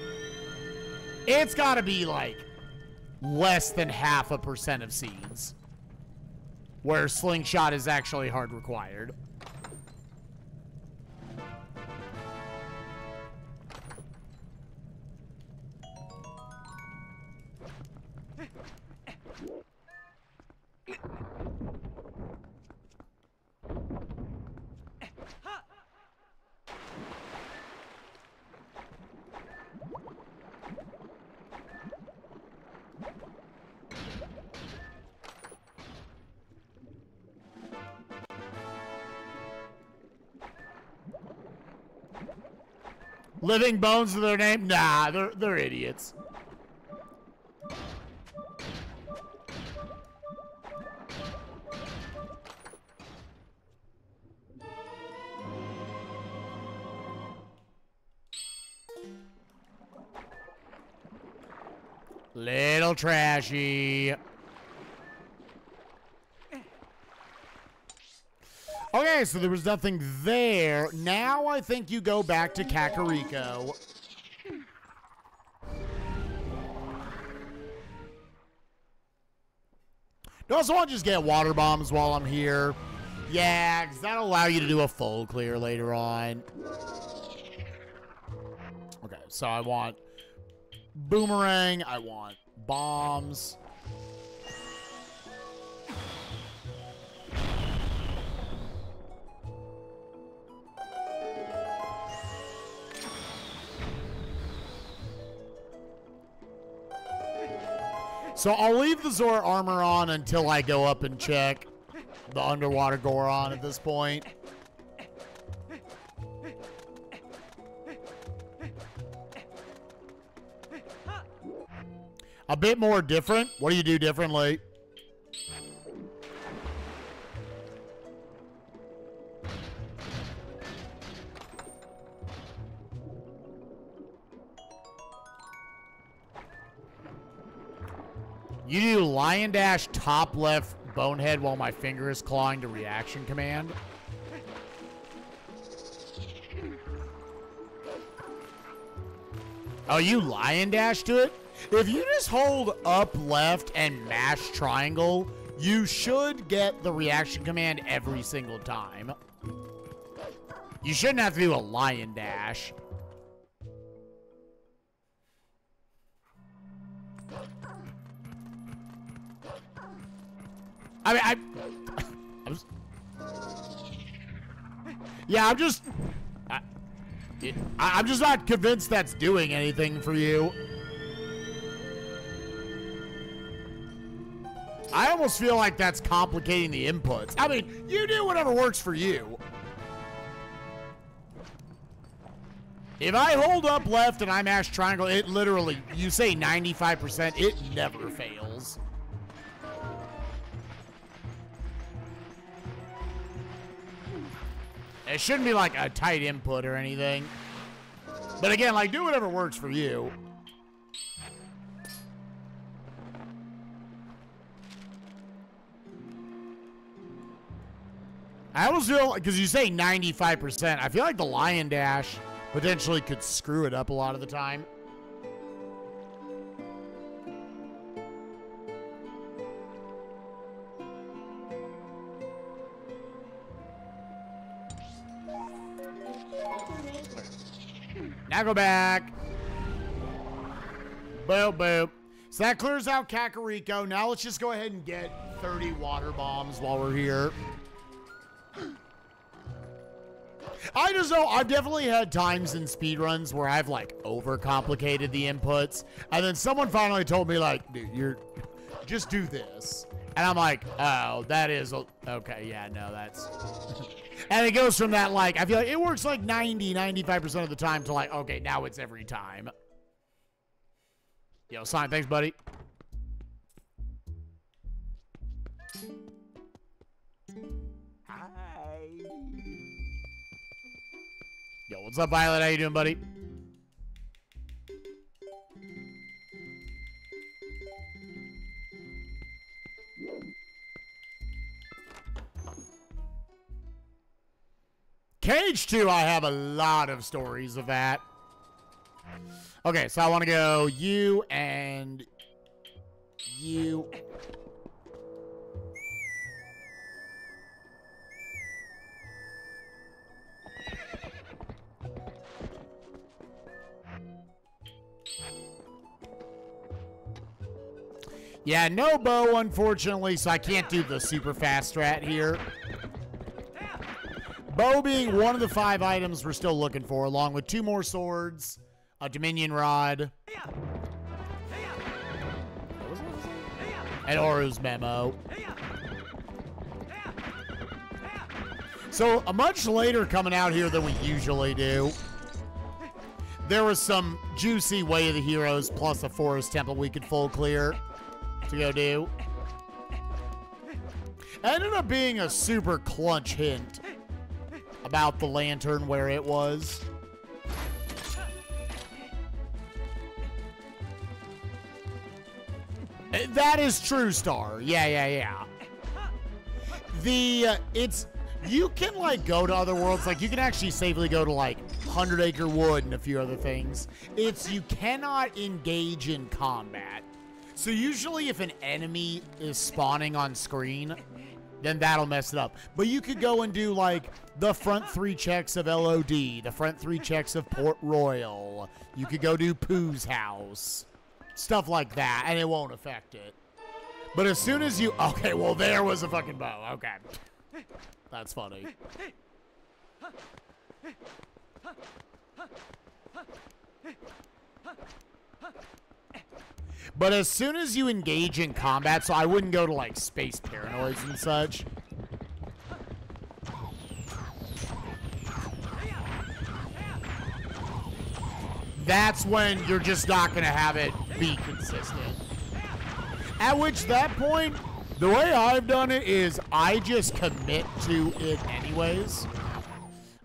It's gotta be like less than 0.5% of seeds where slingshot is actually hard required. Living Bones is their name? Nah, they're idiots. Little trashy. Okay, so there was nothing there. Now I think you go back to Kakariko. Do I also want to just get water bombs while I'm here? Yeah, because that'll allow you to do a full clear later on. Okay, so I want boomerang. I want bombs. So I'll leave the Zora armor on until I go up and check the underwater Goron at this point. A bit more different. What do you do differently? You do lion dash top left bonehead while my finger is clawing to reaction command. Oh, you lion dash to it? If you just hold up left and mash triangle, you should get the reaction command every single time. You shouldn't have to do a lion dash. I mean, I'm just not convinced that's doing anything for you. I almost feel like that's complicating the inputs. I mean, you do whatever works for you. If I hold up left and I mash triangle, it literally, you say 95%, it never fails. It shouldn't be like a tight input or anything. But again, like, do whatever works for you. I was doing, because you say 95%. I feel like the Lion Dash potentially could screw it up a lot of the time. Now go back. Boop, boop. So that clears out Kakariko. Now let's just go ahead and get 30 water bombs while we're here. I just know I've definitely had times in speedruns where I've like overcomplicated the inputs, and then someone finally told me like, dude, just do this. And I'm like, oh, that is, okay, yeah, no, that's... And it goes from that, like, I feel like it works like 95% of the time to like, okay, now it's every time. Yo, Sign, thanks, buddy. Hi. Yo, what's up, Violet? How you doing, buddy? Cage 2, I have a lot of stories of that. Okay, so I want to go you and you. Yeah, no bow, unfortunately, so I can't do the super fast strat here. Bow being one of the 5 items we're still looking for, along with 2 more swords, a Dominion Rod, and Oru's Memo. So, much later coming out here than we usually do. There was some juicy Way of the Heroes plus a Forest Temple we could full clear to go do. Ended up being a super clutch hint about the lantern where it was. That is true, Star. Yeah. You can, like, go to other worlds. Like, you can actually safely go to, like, 100 Acre Wood and a few other things. You cannot engage in combat. So usually if an enemy is spawning on screen, then that'll mess it up. But you could go and do, like, the front 3 checks of LOD, the front 3 checks of Port Royal. You could go do Pooh's house. Stuff like that, and it won't affect it. But as soon as you... Okay, well, there was a fucking bow. Okay. That's funny. But as soon as you engage in combat, so I wouldn't go to, like, space paranoids and such. That's when you're just not going to have it be consistent. At which that point, the way I've done it is I just commit to it anyways.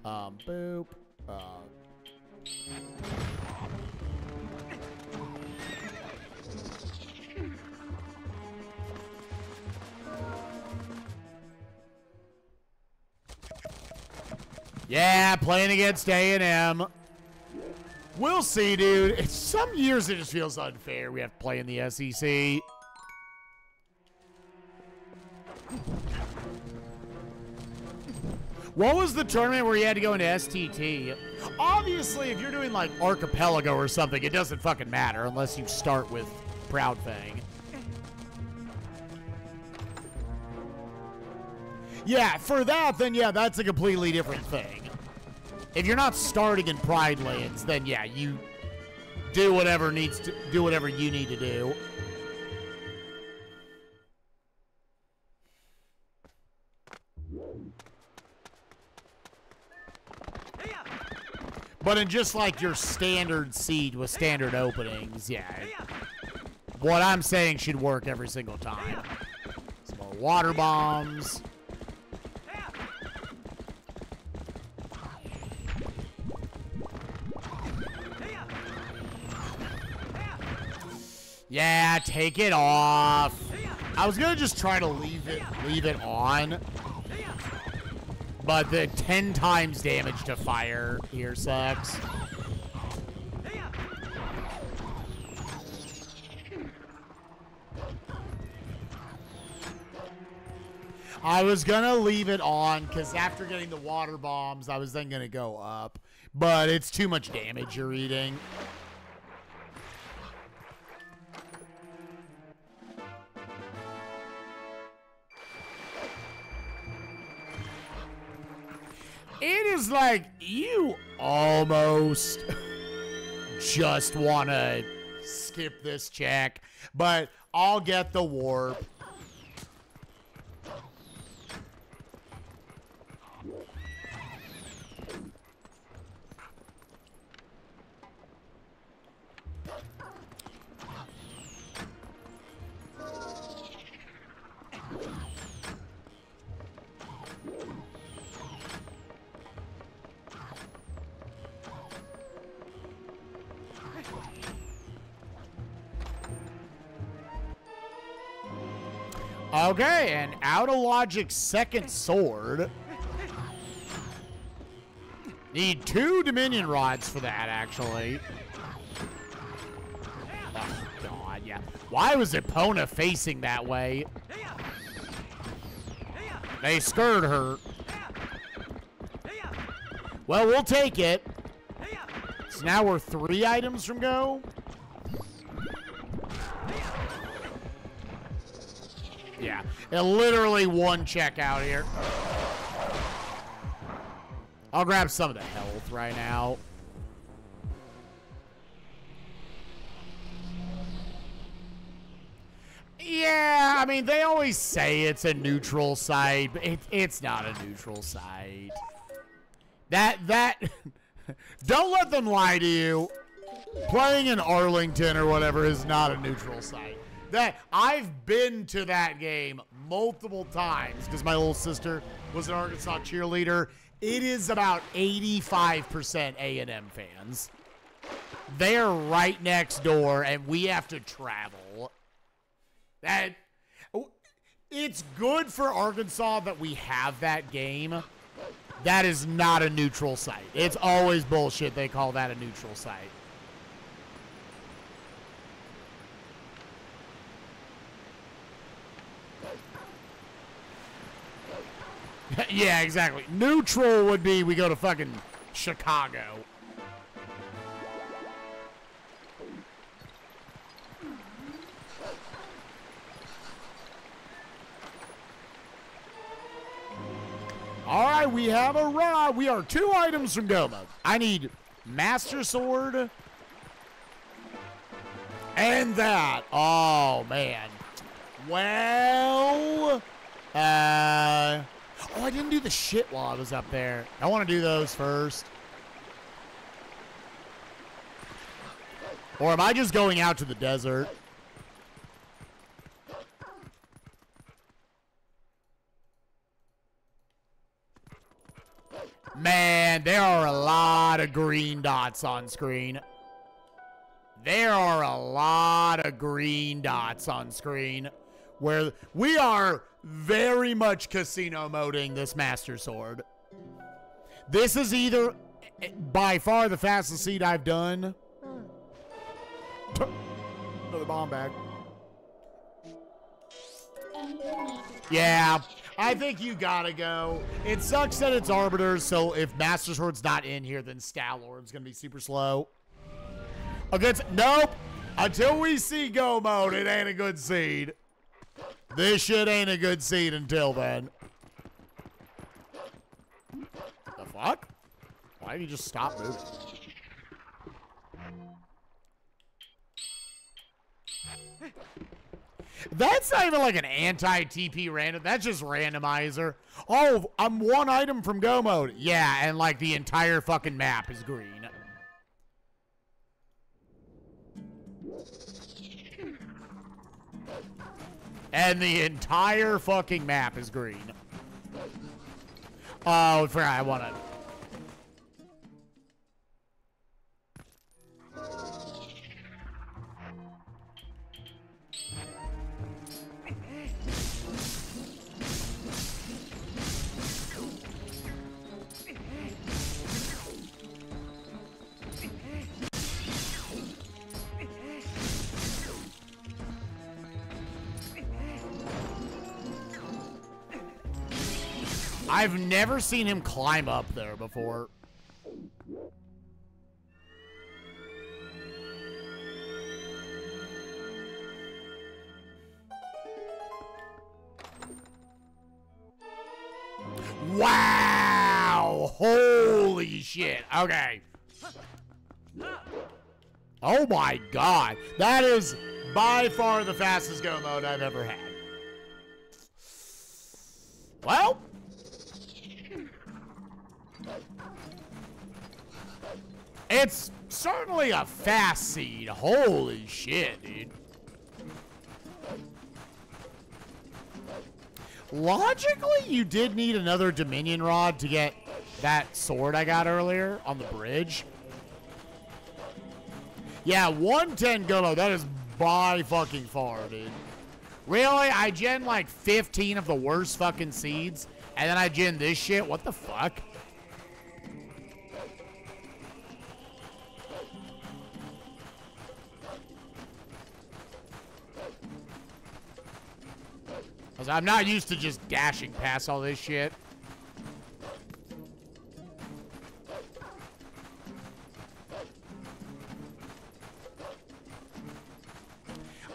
Boop. Yeah, playing against A&M. We'll see, dude. Some years it just feels unfair. We have to play in the SEC. What was the tournament where you had to go into STT? Obviously, if you're doing, like, Archipelago or something, it doesn't fucking matter unless you start with Proud Fang. Yeah, for that, then yeah, that's a completely different thing. If you're not starting in Pride Lands, then yeah, you do whatever you need to do. But in just like your standard seed with standard openings, yeah, what I'm saying should work every single time. Some more water bombs. Yeah, take it off. I was gonna just try to leave it on, but the 10 times damage to fire here sucks. I was gonna leave it on because after getting the water bombs, I was then gonna go up, but it's too much damage you're eating. It is like you almost just want to skip this check, but I'll get the warp. Okay, and out of logic's second sword. Need 2 Dominion rods for that, actually. Oh, God, yeah. Why was Epona facing that way? They scared her. Well, we'll take it. So now we're 3 items from go. Yeah, literally 1 check out here. I'll grab some of the health right now. Yeah, I mean, they always say it's a neutral site, but it's not a neutral site. Don't let them lie to you. Playing in Arlington or whatever is not a neutral site. I've been to that game multiple times because my little sister was an Arkansas cheerleader. It is about 85% A&M fans. They're right next door, and we have to travel. It's good for Arkansas that we have that game. That is not a neutral site. It's always bullshit they call that a neutral site. Yeah, exactly. Neutral would be we go to fucking Chicago. All right, we have a rod. We are 2 items from go mode. I need Master Sword and that. Oh, man. Well, oh, I didn't do the shit while I was up there. I want to do those first. Or am I just going out to the desert? Man, there are a lot of green dots on screen. There are a lot of green dots on screen where we are very much casino moding this Master Sword. This is either by far the fastest seed I've done. Another bomb bag. Yeah, I think you gotta go. It sucks that it's Arbiters, so if Master Sword's not in here, then Stalord's gonna be super slow. Nope. Until we see go mode, it ain't a good seed. This shit ain't a good seed until then. The fuck? Why did you just stop moving? That's not even like an anti-TP random. That's just randomizer. Oh, I'm 1 item from go mode. Yeah, and like the entire fucking map is green. And the entire fucking map is green. Oh, I want to... I've never seen him climb up there before. Wow! Holy shit. Okay. Oh my god. That is by far the fastest go mode I've ever had. Well. It's certainly a fast seed. Holy shit, dude. Logically, you did need another Dominion Rod to get that sword I got earlier on the bridge. Yeah, 110 Golo. That is by fucking far, dude. Really? I gen like 15 of the worst fucking seeds, and then I gen this shit? What the fuck? I'm not used to just dashing past all this shit.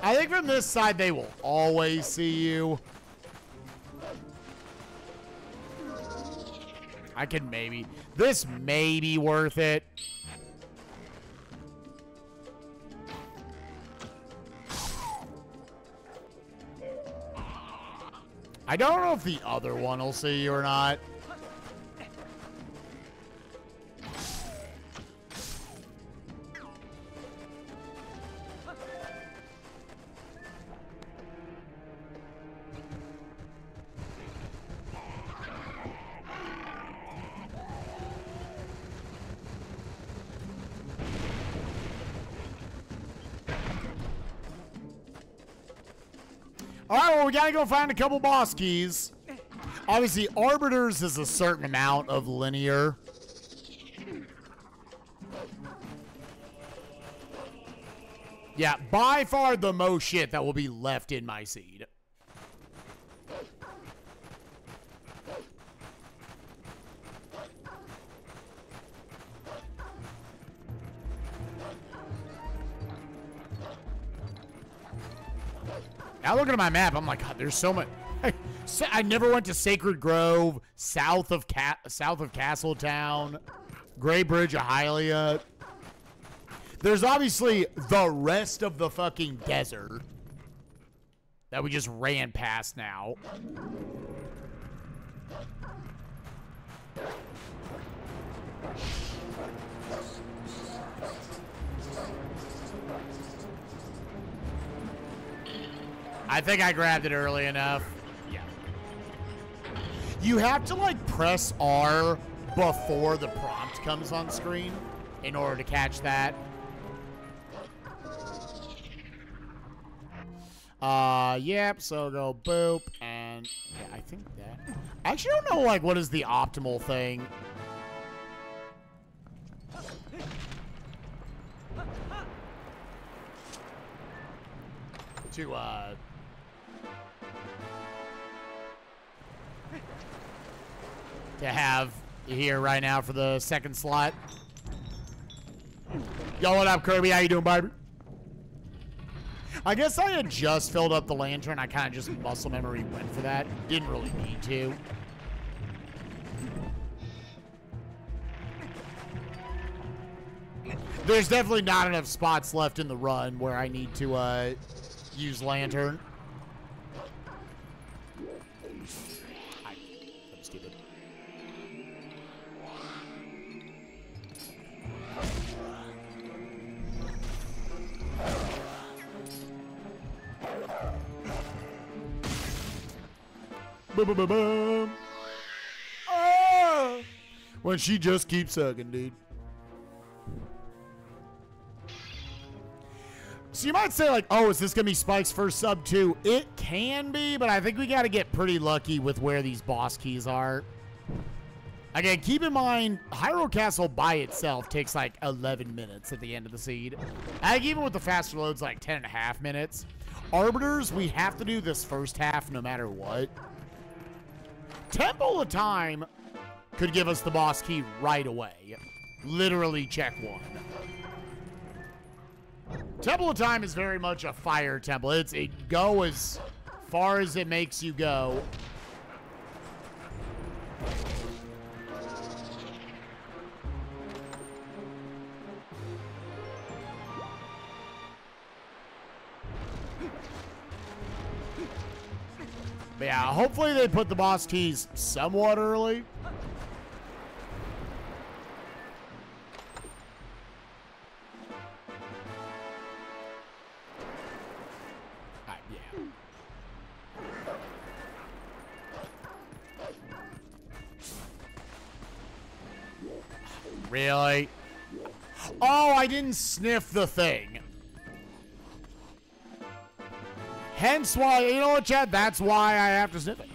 I think from this side they will always see you. I can maybe. This may be worth it. I don't know if the other one will see you or not. All right, well, we gotta go find a couple boss keys. Obviously, Arbiters is a certain amount of linear. Yeah, by far the most shit that will be left in my seed. Now looking at my map, I'm like, God, there's so much. I never went to Sacred Grove, south of Castletown, Gray Bridge of Hylia. There's obviously the rest of the fucking desert that we just ran past now. I think I grabbed it early enough. Yeah. You have to, like, press R before the prompt comes on screen in order to catch that. Yep, so go boop, and yeah, I think that. I actually don't know, like, what is the optimal thing. To have here right now for the second slot. Yo, what up, Kirby? How you doing, baby? I guess I had just filled up the lantern. I kind of just muscle memory went for that. Didn't really need to. There's definitely not enough spots left in the run where I need to use lantern. I'm stupid. Boom, boom, boom, boom. Ah! When she just keeps sucking, dude. So you might say, like, oh, is this going to be Spike's first sub too? It can be, but I think we got to get pretty lucky with where these boss keys are. Again, keep in mind, Hyrule Castle by itself takes like 11 minutes at the end of the seed. I think even with the faster loads, like 10.5 minutes. Arbiters, we have to do this first half no matter what. Temple of Time could give us the boss key right away. Literally check 1. Temple of Time is very much a fire temple. It go as far as it makes you go. But yeah, hopefully they put the boss keys somewhat early. Really? Oh, I didn't sniff the thing. Hence why, you know what, Chad? That's why I have to sniff it.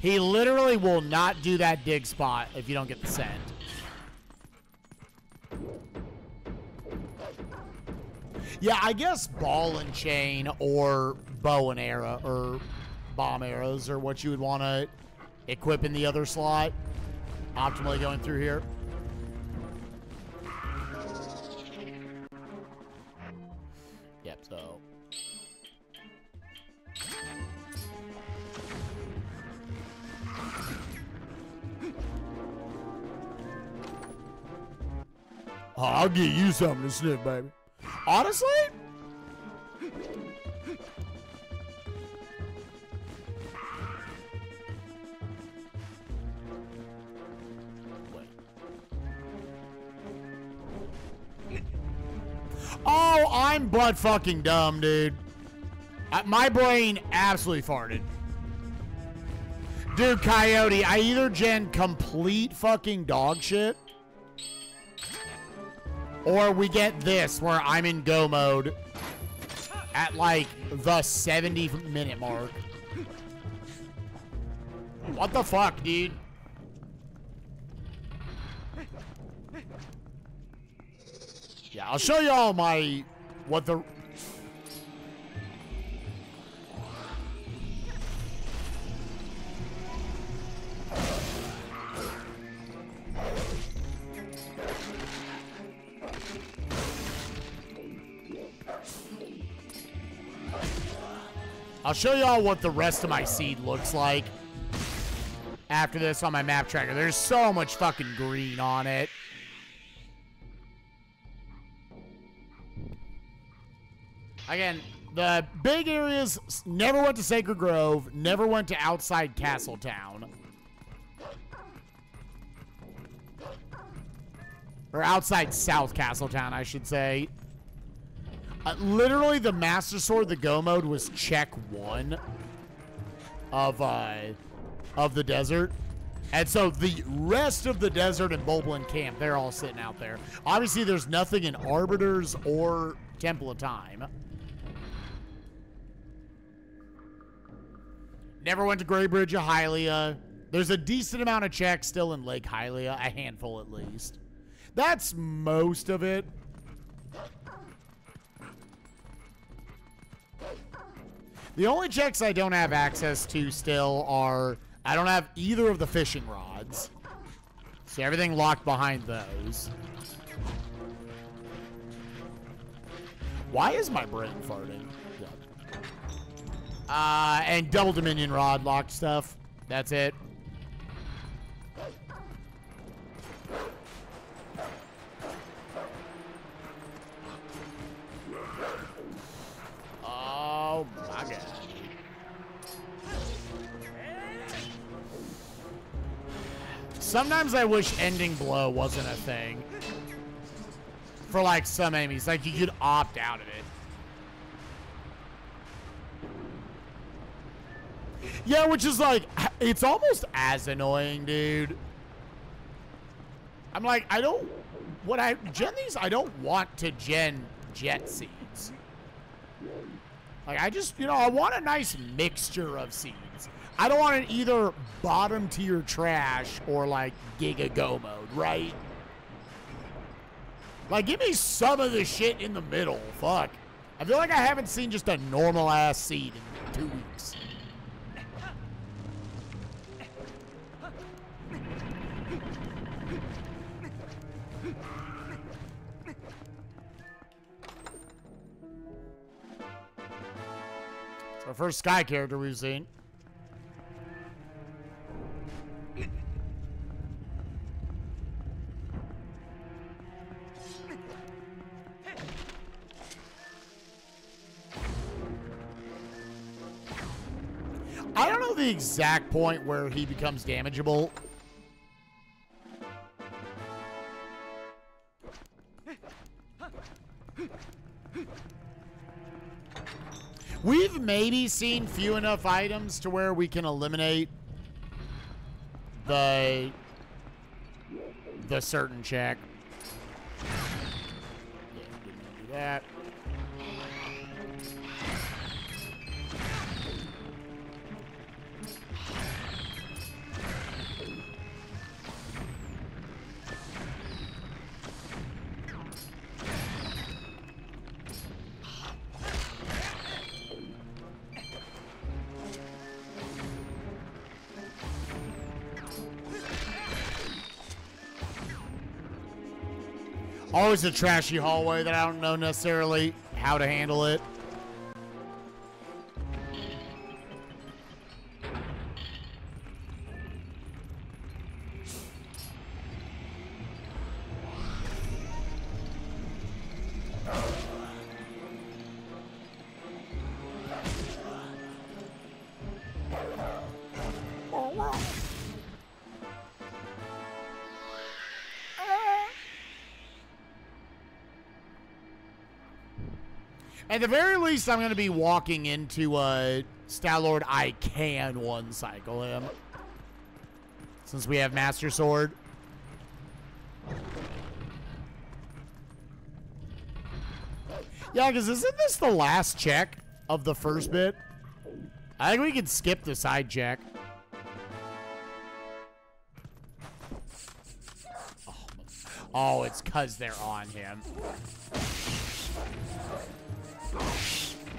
He literally will not do that dig spot if you don't get the scent. Yeah, I guess ball and chain or bow and arrow or bomb arrows are what you would want to equip in the other slot. Optimally going through here. Yep, so. Oh, I'll get you something to sniff, baby. Honestly? Oh, I'm butt fucking dumb, dude. My brain absolutely farted. Dude, Coyote, I either gen complete fucking dog shit, or we get this where I'm in go mode at like the 70-minute mark. What the fuck, dude? Yeah, I'll show y'all what the... I'll show y'all what the rest of my seed looks like after this on my map tracker. There's so much fucking green on it. Again, the big areas never went to Sacred Grove, never went to outside Castle Town. Or outside South Castle Town, I should say. Literally, the Master Sword, the Go mode, was check 1 of the desert. And so the rest of the desert and Bulblin Camp, they're all sitting out there. Obviously, there's nothing in Arbiters or Temple of Time. Never went to Great Bridge of Hylia. There's a decent amount of checks still in Lake Hylia, a handful at least. That's most of it. The only checks I don't have access to still are, I don't have either of the fishing rods. So everything locked behind those. Why is my brain farting? And double Dominion rod locked stuff. That's it. Oh my god. Sometimes I wish ending blow wasn't a thing. For like some enemies. Like you could opt out of it. Yeah, which is like, it's almost as annoying, dude. I'm like, I don't, when I gen these, I don't want to gen jet seeds. Like, I just, you know, I want a nice mixture of seeds. I don't want it either bottom tier trash or like Giga Go mode, right? Like, give me some of the shit in the middle. Fuck. I feel like I haven't seen just a normal ass seed in 2 weeks. Our first sky character we've seen. I don't know the exact point where he becomes damageable. We've maybe seen few enough items to where we can eliminate the certain check. Yeah, didn't do that. Always a trashy hallway that I don't know necessarily how to handle it. At the very least, I'm going to be walking into Star-Lord. I can one-cycle him. Since we have Master Sword. Yeah, because isn't this the last check of the first bit? I think we can skip the side check. Oh, it's because they're on him.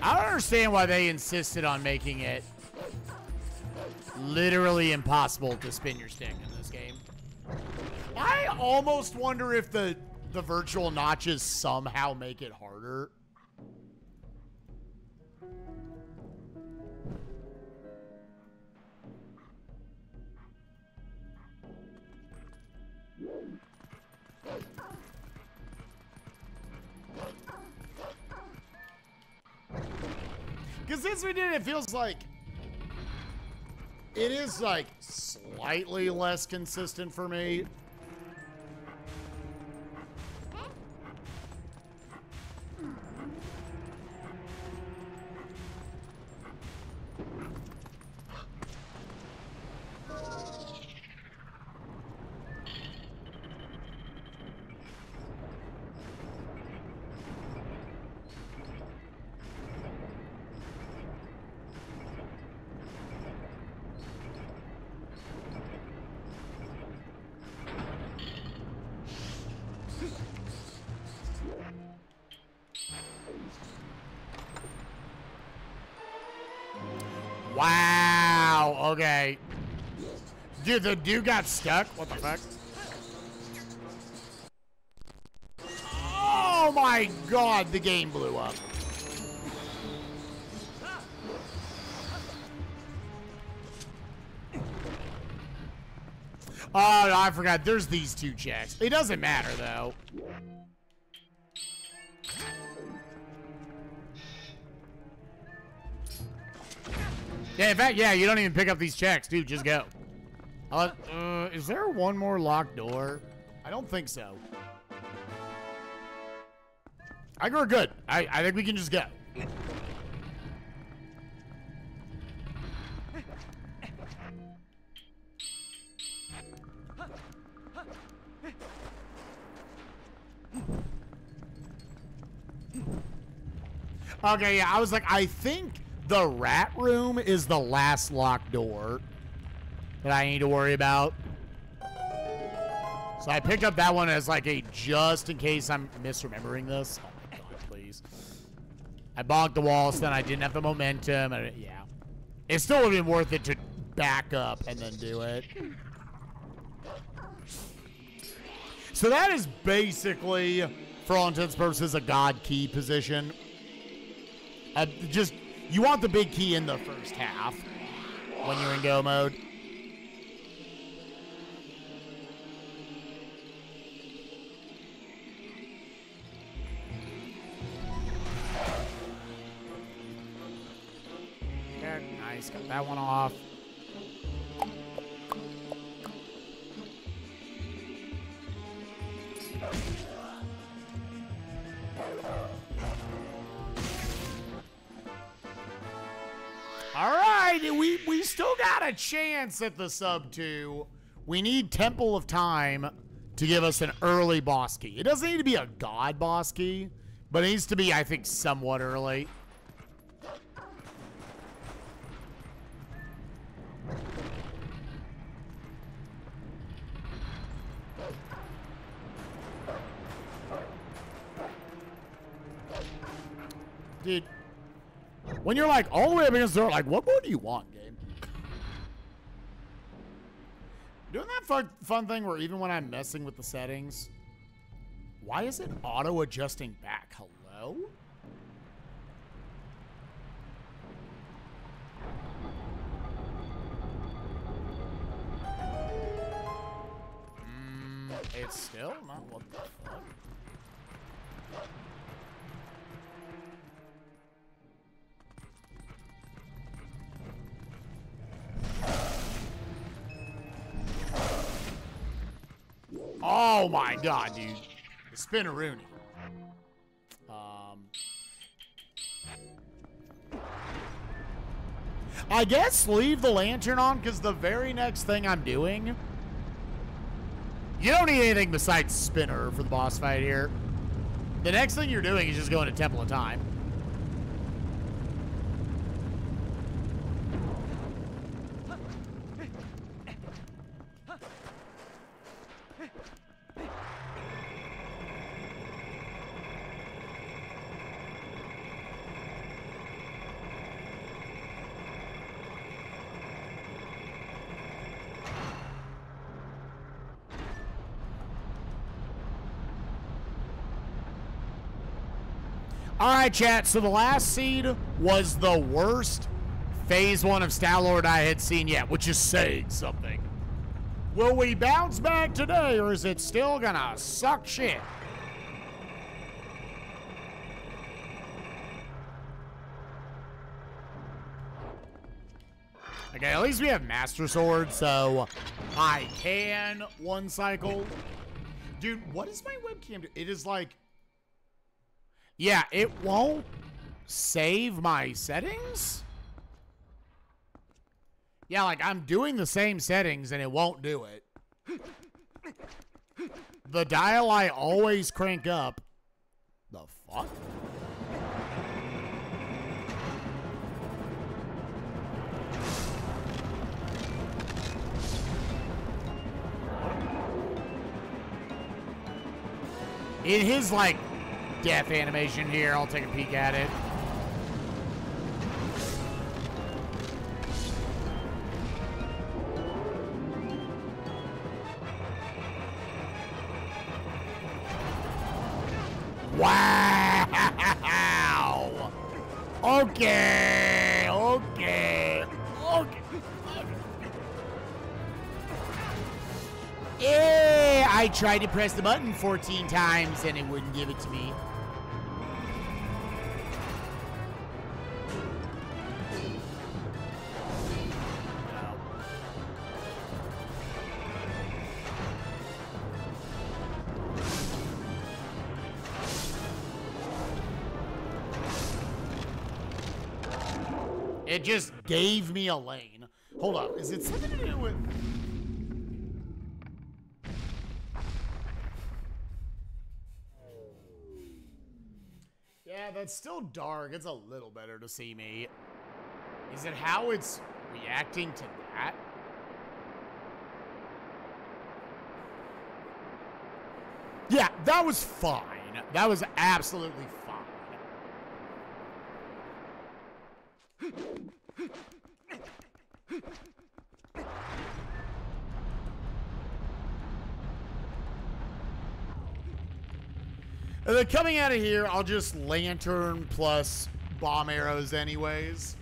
I don't understand why they insisted on making it literally impossible to spin your stick in this game. I almost wonder if the virtual notches somehow make it harder. Because since we did it, feels like it is like slightly less consistent for me. Wow, okay. Dude, the dude got stuck? What the fuck? Oh my god, the game blew up. Oh, no, I forgot. There's these two checks. It doesn't matter, though. Yeah, in fact, yeah, you don't even pick up these checks, dude. Just go. Is there one more locked door? I don't think so. I think we're good. I think we can just go. Okay, yeah, I was like, I think the rat room is the last locked door that I need to worry about. So I picked up that one as like a just in case I'm misremembering this. Oh my god, please. I bonked the wall, so then I didn't have the momentum. And yeah. It still would have been worth it to back up and then do it. So that is basically, for all intents and purposes, a god key position. Just You want the big key in the first half when you're in go mode. Okay, nice. Got that one off. All right, we still got a chance at the sub 2. We need Temple of Time to give us an early boss key. It doesn't need to be a god boss key, but it needs to be, I think, somewhat early. Dude, when you're like all the way up against the door, like, what more do you want, game? Doing that fun thing where even when I'm messing with the settings, why is it auto-adjusting back? Hello? It's still not what the fuck. Oh my god, dude. The Spinaroonie. I guess leave the lantern on because the very next thing I'm doing, you don't need anything besides Spinner for the boss fight here. The next thing you're doing is just going to Temple of Time. All right, chat, so the last seed was the worst Phase 1 of Star-Lord I had seen yet, which is saying something. Will we bounce back today, or is it still gonna suck shit? Okay, at least we have Master Sword, so I can one cycle. Dude, what does my webcam do? It is like... Yeah, it won't save my settings? Yeah, like, I'm doing the same settings and it won't do it. The dial I always crank up. The fuck? In his, like, death animation here, I'll take a peek at it. Wow! Okay, okay, okay. Yeah, I tried to press the button 14 times and it wouldn't give it to me. It just gave me a lane. Hold up, is it something to do with... Yeah, that's still dark. It's a little better to see me. Is it how it's reacting to that? Yeah, that was fine. That was absolutely fine. And then coming out of here, I'll just lantern plus bomb arrows anyways.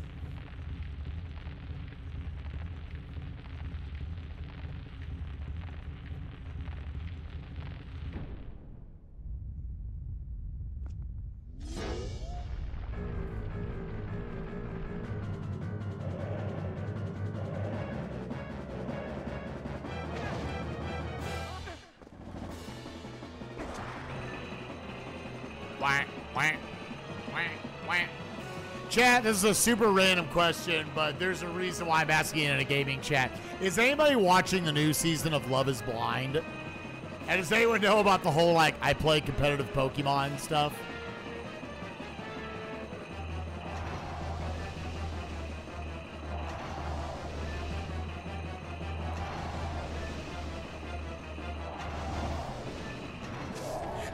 Chat, this is a super random question, but there's a reason why I'm asking it in a gaming chat. Is anybody watching the new season of Love is Blind? And does anyone know about the whole, like, I play competitive Pokemon stuff?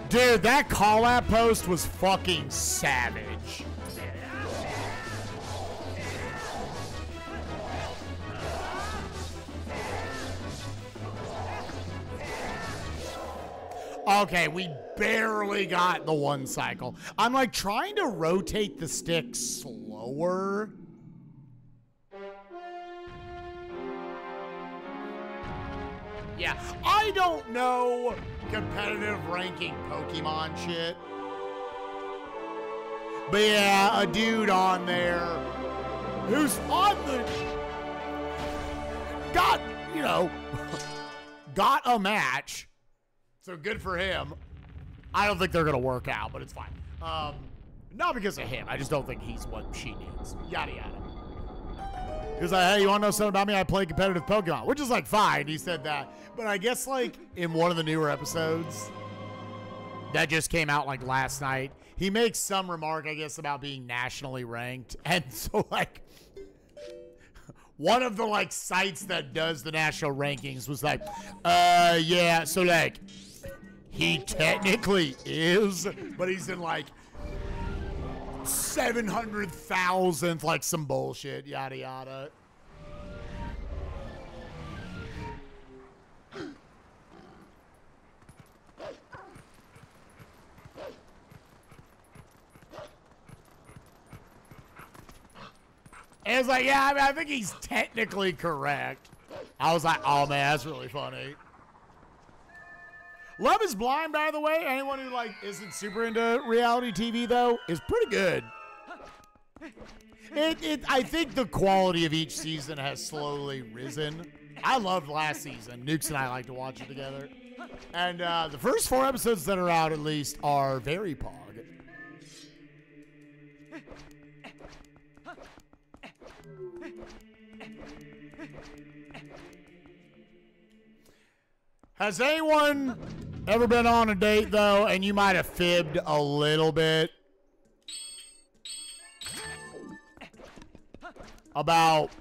Dude, that call-out post was fucking savage. Okay, we barely got the one cycle. I'm like trying to rotate the stick slower. Yeah, I don't know competitive ranking Pokemon shit. But yeah, a dude on there who's on the... got, you know, got a match. So good for him. I don't think they're going to work out, but it's fine. Not because of him. I just don't think he's what she needs. Yada, yada. He was like, hey, you want to know something about me? I play competitive Pokemon, which is like fine. He said that. But I guess like in one of the newer episodes that just came out like last night, he makes some remark, I guess, about being nationally ranked. And so like one of the like sites that does the national rankings was like, yeah, so like he technically is, but he's in like 700,000th, like some bullshit, yada yada. And it's like, yeah, I mean, I think he's technically correct. I was like, oh man, that's really funny. Love is Blind, by the way, anyone who like isn't super into reality TV though, is pretty good. I think the quality of each season has slowly risen. I loved last season. Nukes and I like to watch it together. And the first 4 episodes that are out, at least, are very pog. Has anyone ever been on a date, though, and you might have fibbed a little bit about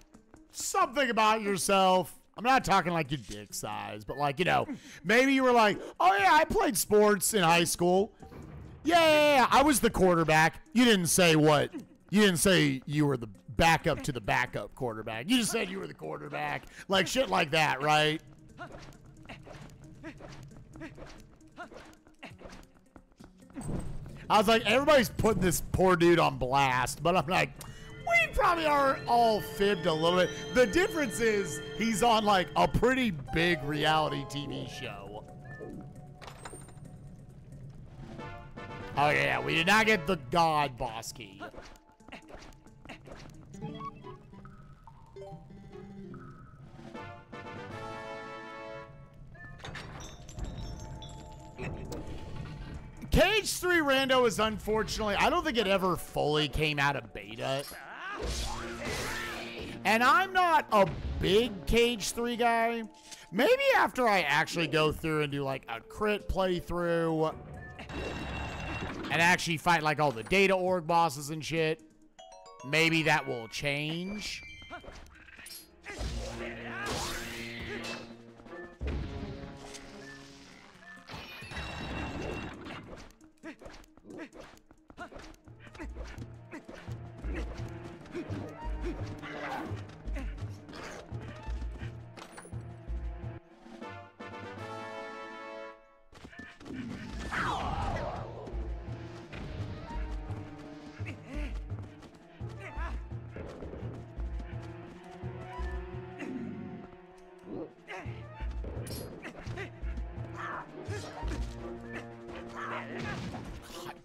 something about yourself? I'm not talking like your dick size, but like, you know, maybe you were like, oh, yeah, I played sports in high school. Yeah, I was the quarterback. You didn't say what? You didn't say you were the backup to the backup quarterback. You just said you were the quarterback. Like shit like that, right? I was like, everybody's putting this poor dude on blast, but I'm like, we probably are all fibbed a little bit. The difference is he's on like a pretty big reality TV show. Oh yeah, we did not get the God boss key. Cage 3 Rando is unfortunately, I don't think it ever fully came out of beta. And I'm not a big Cage 3 guy. Maybe after I actually go through and do like a crit playthrough and actually fight like all the data org bosses and shit, maybe that will change.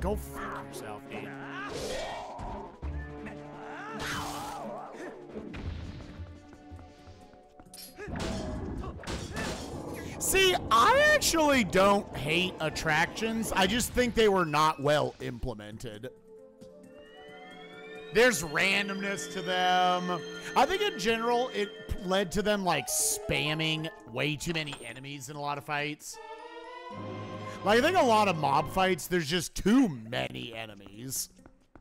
Go fuck yourself, dude. See, I actually don't hate attractions. I just think they were not well implemented. There's randomness to them. I think in general, it led to them like spamming way too many enemies in a lot of fights. Like, I think a lot of mob fights, there's just too many enemies.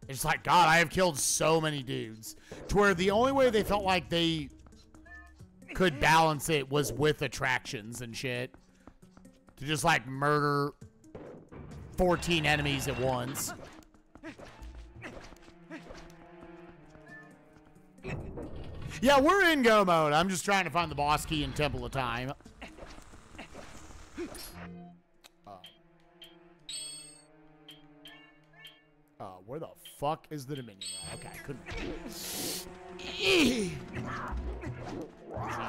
It's like, God, I have killed so many dudes. To where the only way they felt like they could balance it was with attractions and shit. To just, like, murder 14 enemies at once. Yeah, we're in go mode. I'm just trying to find the boss key in Temple of Time. Where the fuck is the Dominion? Okay, I couldn't. Easy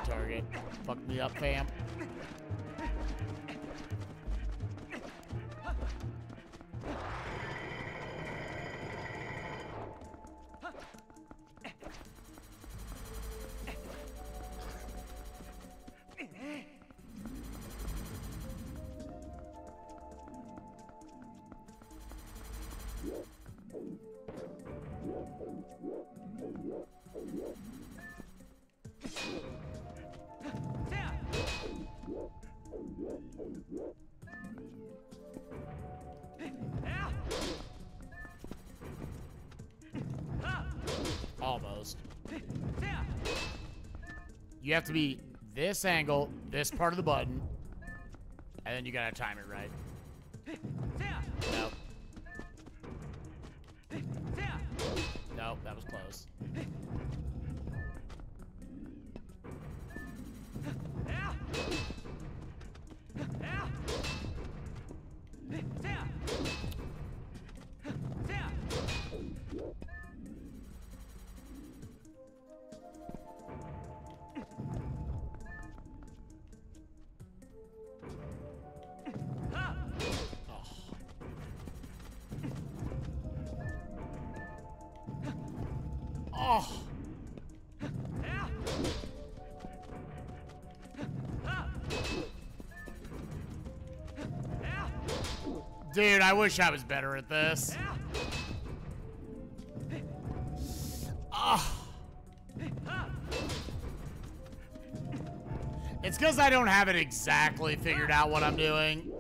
target. Fuck me up, fam. Almost. You have to be this angle, this part of the button, and then you gotta time it right. Nope. Nope, that was close. Oh. Dude, I wish I was better at this. Oh. It's because I don't have it exactly figured out what I'm doing.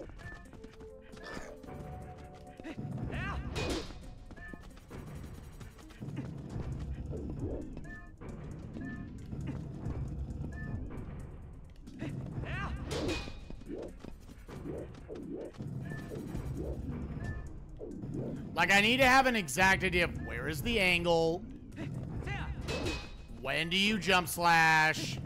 Like, I need to have an exact idea of where is the angle, when do you jump slash,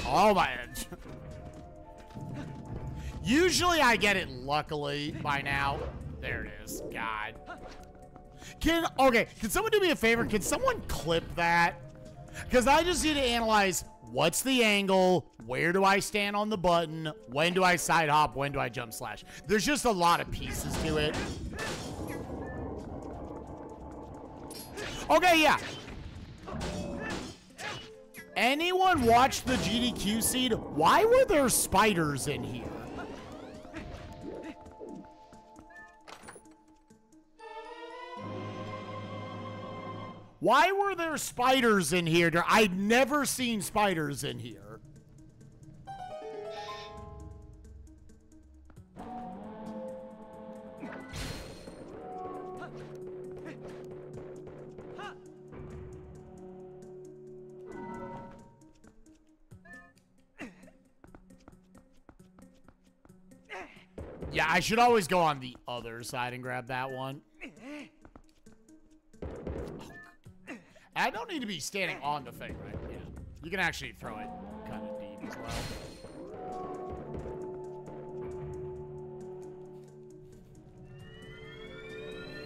oh my. Usually I get it luckily by now. There it is. God. Can someone do me a favor? Can someone clip that? Because I just need to analyze what's the angle, where do I stand on the button, when do I side hop, when do I jump slash. There's just a lot of pieces to it. Okay, yeah. Anyone watch the GDQ seed? Why were there spiders in here? Why were there spiders in here? I'd never seen spiders in here. Yeah, I should always go on the other side and grab that one. I don't need to be standing on the thing, right? Yeah. You can actually throw it kind of deep as well.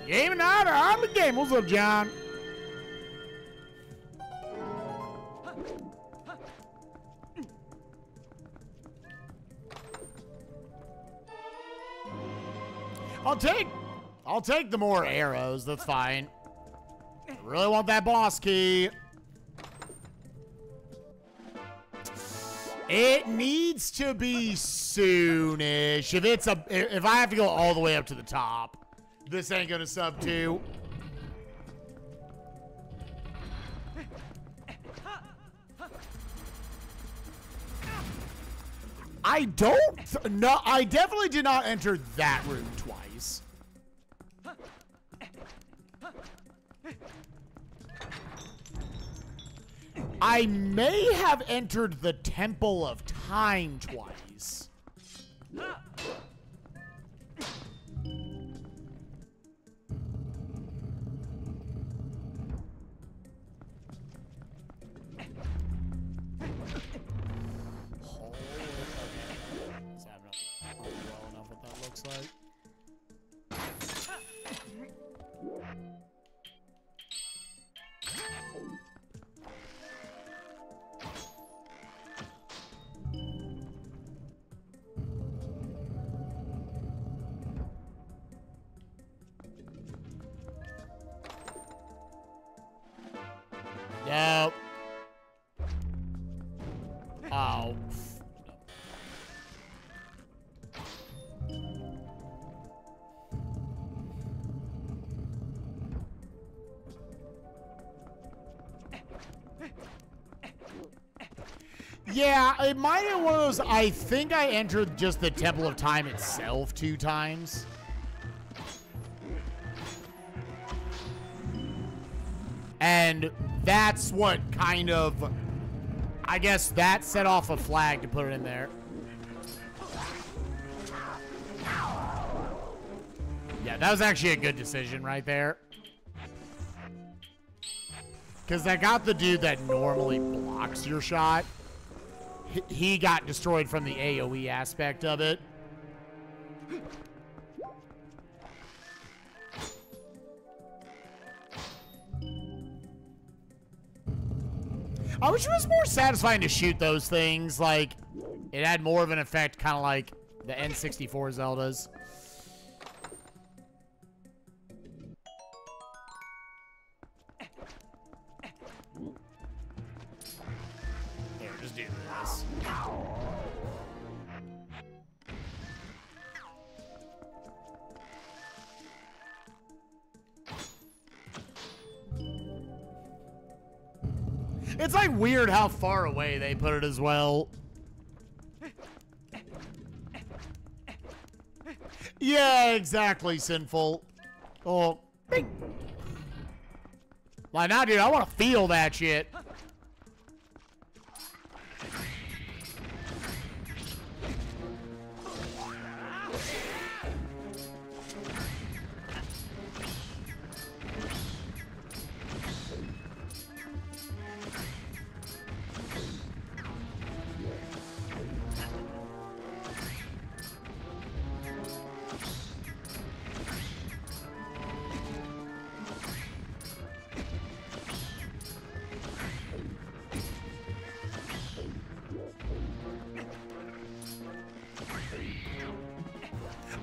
Game night on the game. What's up, John? I'll take the more arrows. That's fine. I really want that boss key. It needs to be soonish. If I have to go all the way up to the top, this ain't gonna sub 2. I definitely did not enter that room twice. I may have entered the Temple of Time twice. Nope. Oh. Yeah, it might have been one of those. I think I entered just the Temple of Time itself 2 times. And that's what kind of, I guess that set off a flag to put it in there. Yeah, that was actually a good decision right there. Because I got the dude that normally blocks your shot. He got destroyed from the AoE aspect of it. I wish it was more satisfying to shoot those things. Like, it had more of an effect, kind of like the N64 Zeldas. Here, just do this. It's like weird how far away they put it as well. Yeah, exactly, Sinful. Oh, bing. Like, now, dude, I want to feel that shit.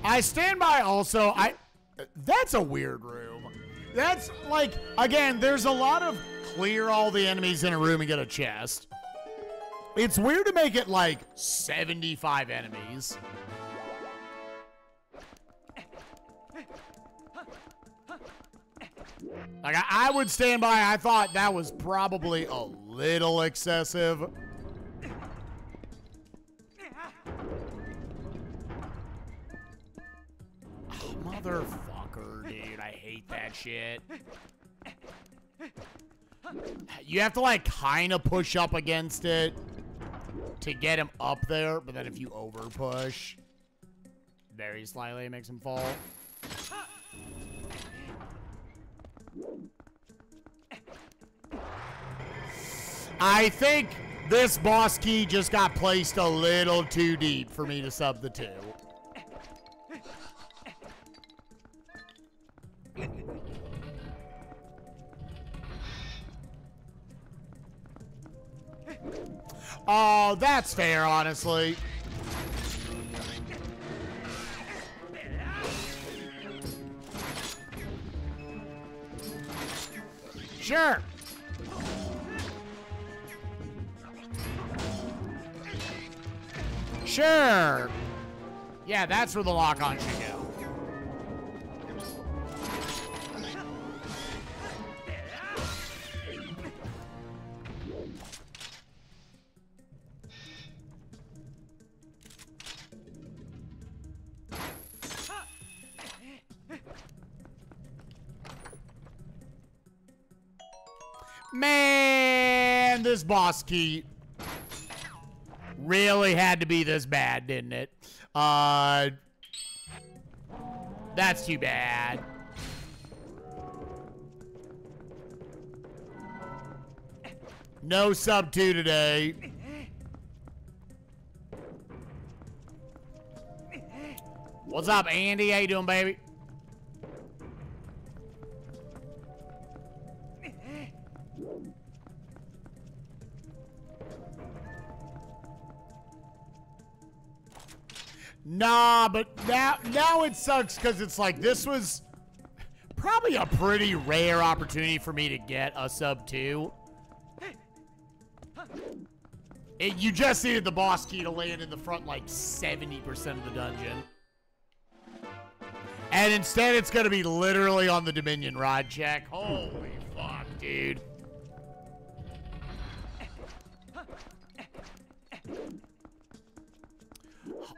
I stand by also, that's a weird room. That's like, again, there's a lot of clear all the enemies in a room and get a chest. It's weird to make it like 75 enemies. Like, I would stand by, I thought that was probably a little excessive. Motherfucker, dude. I hate that shit. You have to, like, kind of push up against it to get him up there, but then if you over push very slightly, it makes him fall. I think this boss key just got placed a little too deep for me to sub the 2. Oh, that's fair, honestly. Sure. Sure. Yeah, that's where the lock-on should go. Man, this boss key really had to be this bad, didn't it? That's too bad. No sub 2 today. What's up, Andy? How you doing, baby? Nah, but now it sucks because it's like this was probably a pretty rare opportunity for me to get a sub 2. You just needed the boss key to land in the front like 70% of the dungeon. And instead it's going to be literally on the Dominion rod check. Holy fuck, dude.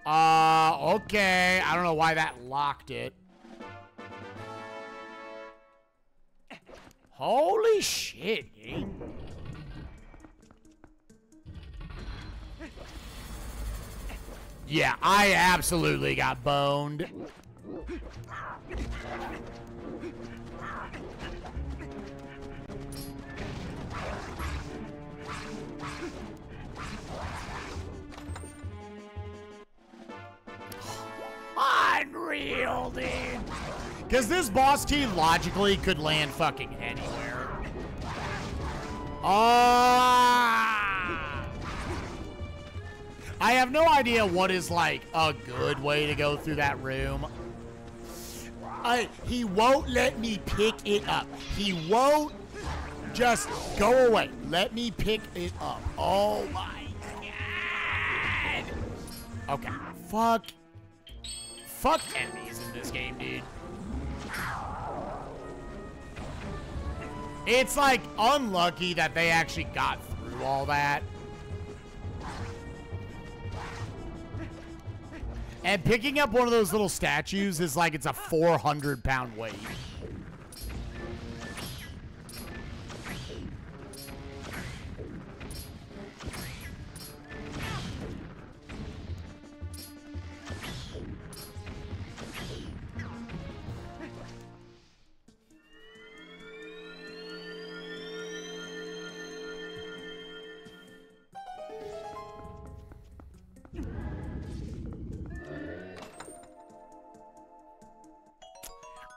Okay. I don't know why that locked it. Holy shit, game. Yeah, I absolutely got boned. Unreal, dude. Because this boss key logically could land fucking anywhere. I have no idea what is like a good way to go through that room. He won't let me pick it up. He won't just go away. Let me pick it up. Oh my god. Okay. Fuck enemies in this game, dude. It's like unlucky that they actually got through all that. And picking up one of those little statues is like it's a 400-pound weight.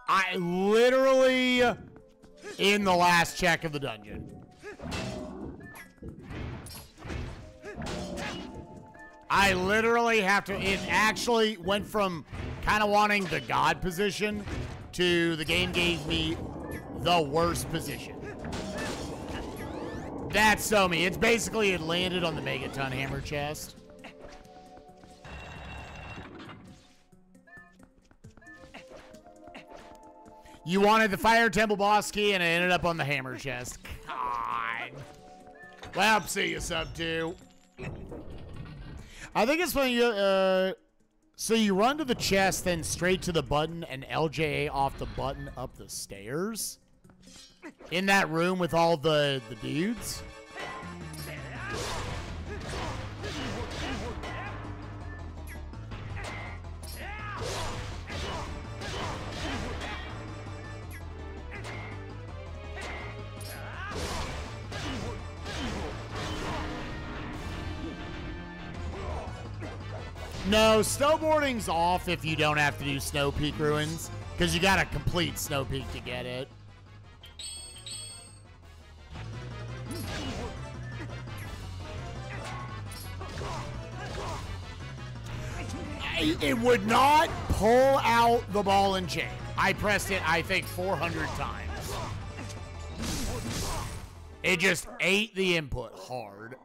I literally in the last check of the dungeon. I literally have to, it actually went from kind of wanting the God position to the game gave me the worst position. That's so me. It's basically it landed on the Megaton Hammer chest. You wanted the Fire Temple boss key, and it ended up on the hammer chest. God. Well, see you, sub 2. I think it's when you, so you run to the chest, then straight to the button, and LJA off the button up the stairs? In that room with all the dudes? No, snowboarding's off if you don't have to do Snow Peak Ruins, because you gotta complete Snow Peak to get it. It would not pull out the ball and chain. I pressed it, I think, 400 times. It just ate the input hard.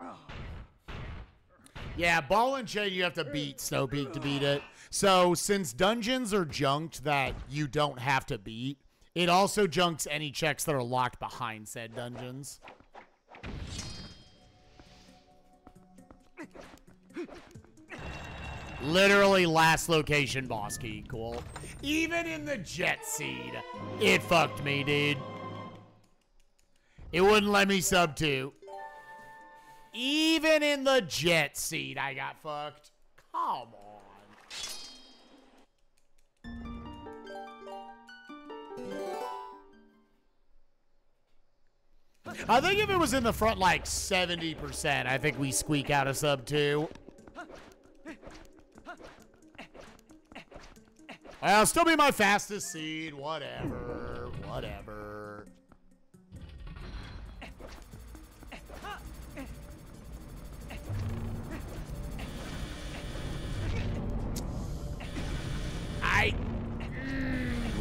Yeah, ball and chain, you have to beat Snow Peak to beat it. So since dungeons are junked that you don't have to beat, it also junks any checks that are locked behind said dungeons. Literally last location boss key, cool. Even in the jet seed, it fucked me, dude. It wouldn't let me sub 2. Even in the jet seed, I got fucked. Come on. I think if it was in the front like 70%, I think we squeak out a sub 2. I'll still be my fastest seed. Whatever. Whatever.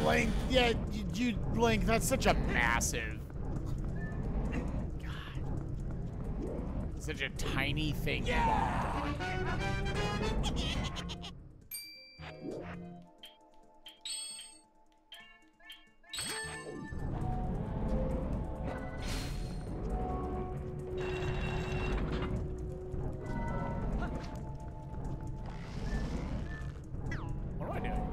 Blink. Yeah, you Blink. That's such a massive. God. Such a tiny thing. Yeah. What am I doing?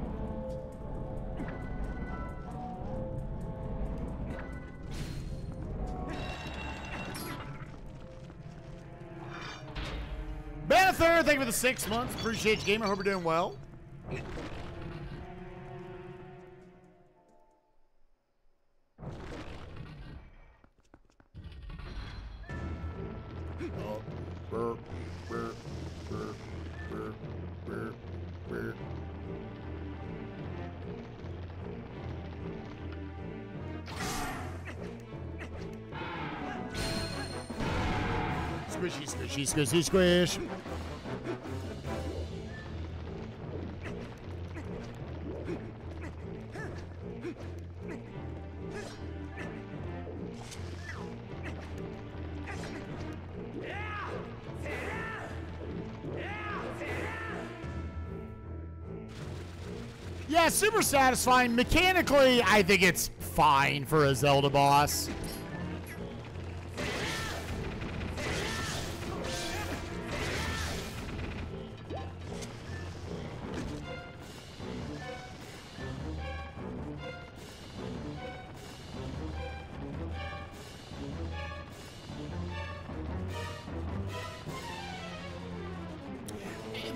Banather, thank you for the 6 months. Appreciate you, gamer. Hope you're doing well. Squishy, squishy, squishy, squish. Yeah, super satisfying. Mechanically, I think it's fine for a Zelda boss.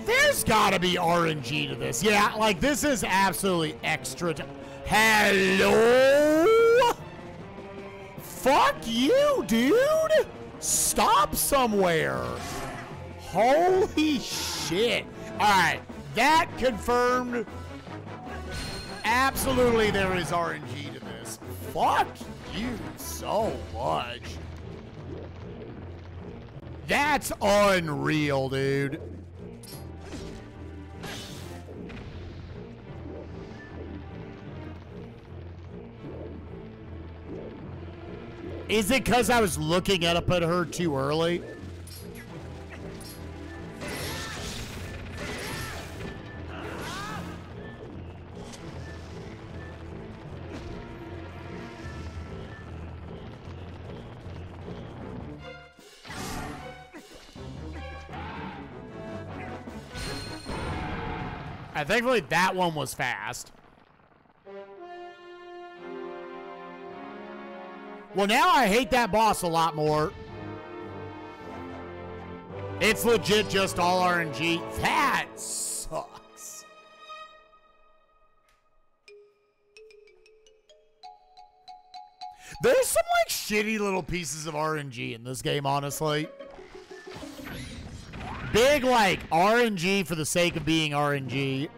There's gotta be RNG to this. Yeah, like this is absolutely extra. Hello? Fuck you, dude. Stop somewhere. Holy shit. All right, that confirmed. Absolutely there is RNG to this. Fuck you so much. That's unreal, dude. Is it because I was looking up at her too early? Thankfully, that one was fast. Well, now I hate that boss a lot more. It's legit just all RNG. That sucks. There's some, like, shitty little pieces of RNG in this game, honestly. Big, like, RNG for the sake of being RNG.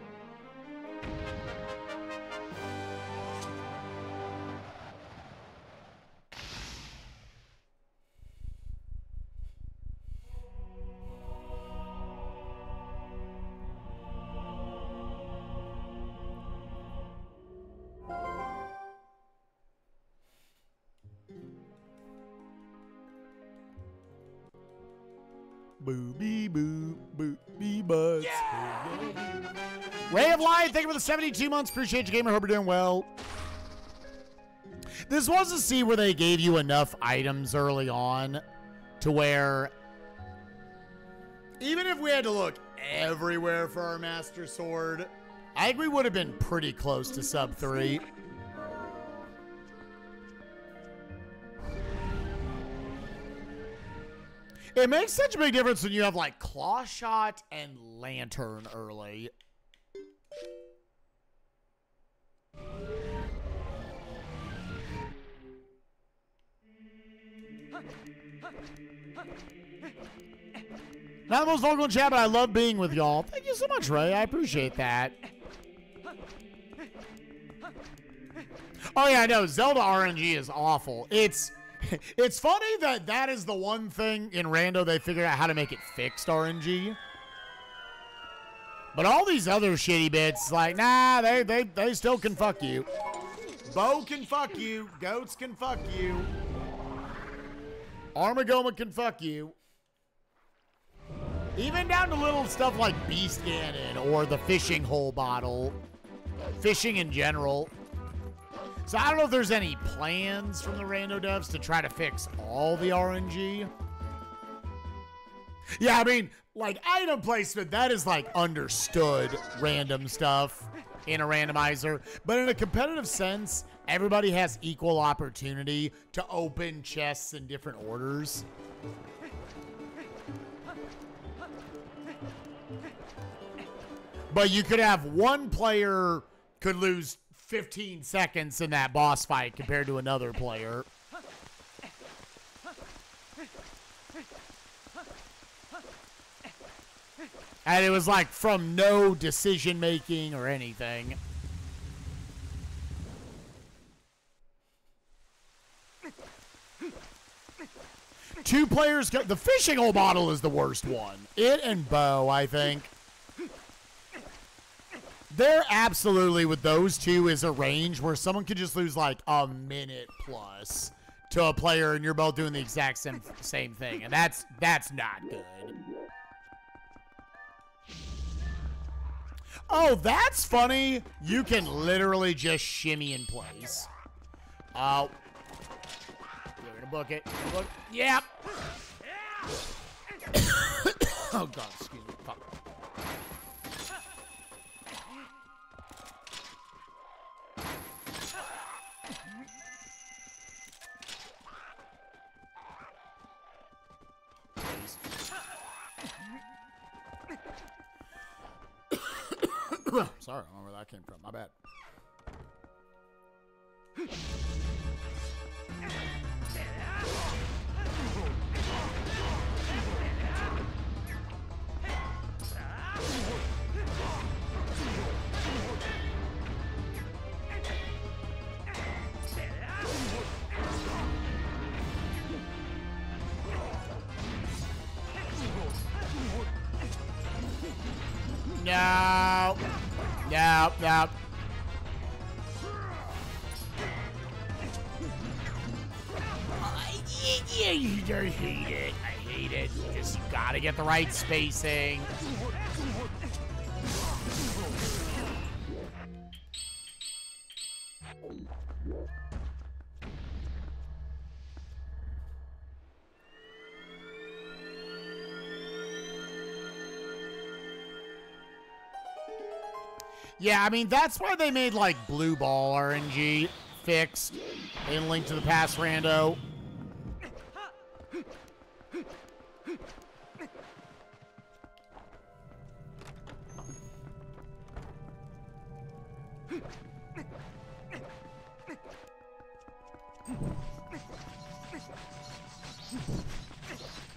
boo, bee, boo, boo, bee, butts. Yeah! Ray of Light, thank you for the 72 months. Appreciate you, gamer. Hope you're doing well. This was a seed where they gave you enough items early on to where even if we had to look everywhere for our Master Sword, I think we would have been pretty close to sub 3. It makes such a big difference when you have like Claw Shot and Lantern early. Not the most vocal in chat, but I love being with y'all. Thank you so much, Ray. I appreciate that. Oh yeah, I know. Zelda RNG is awful. It's funny that that is the one thing in Rando they figured out how to make it fixed RNG. But all these other shitty bits, like, nah, they still can fuck you. Bo can fuck you. Goats can fuck you. Armagoma can fuck you. Even down to little stuff like Beast Ganon or the fishing hole bottle. Fishing in general. So I don't know if there's any plans from the Rando devs to try to fix all the RNG. Yeah, I mean, like item placement, that is like understood random stuff in a randomizer. But in a competitive sense, everybody has equal opportunity to open chests in different orders. But you could have one player could lose 15 seconds in that boss fight compared to another player. And it was like from no decision making or anything. Two players, the fishing hole bottle is the worst one. It and Bo, I think. There absolutely, with those two, is a range where someone could just lose like a minute plus to a player and you're both doing the exact same thing. And that's not good. Oh, that's funny. You can literally just shimmy in place. Oh. You're gonna book it. Book. Yep. Oh, God, excuse me. Fuck. Sorry, I don't know where that came from. My bad. No. No, no. I hate it. I hate it. Just you gotta get the right spacing. Yeah, I mean, that's why they made, like, blue ball RNG fixed in Link to the Past Rando.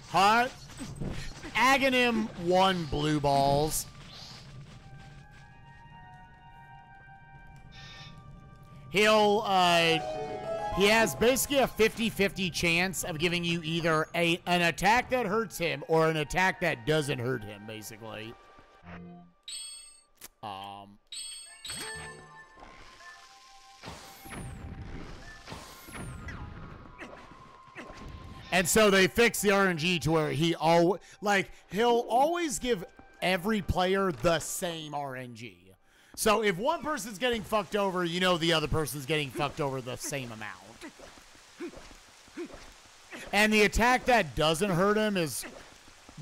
Huh? Aghanim won blue balls. He has basically a 50-50 chance of giving you either an attack that hurts him or an attack that doesn't hurt him, basically. And so they fix the RNG to where he'll always give every player the same RNG. So if one person's getting fucked over, you know the other person's getting fucked over the same amount. And the attack that doesn't hurt him is,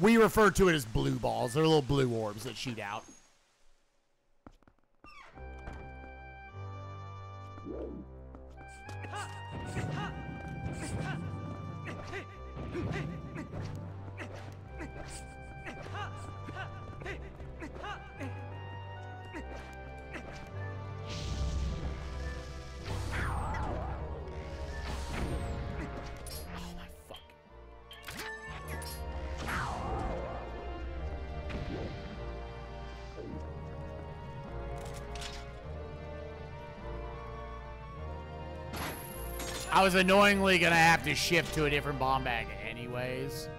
we refer to it as blue balls. They're little blue orbs that shoot out. I was annoyingly gonna have to shift to a different bomb bag anyways.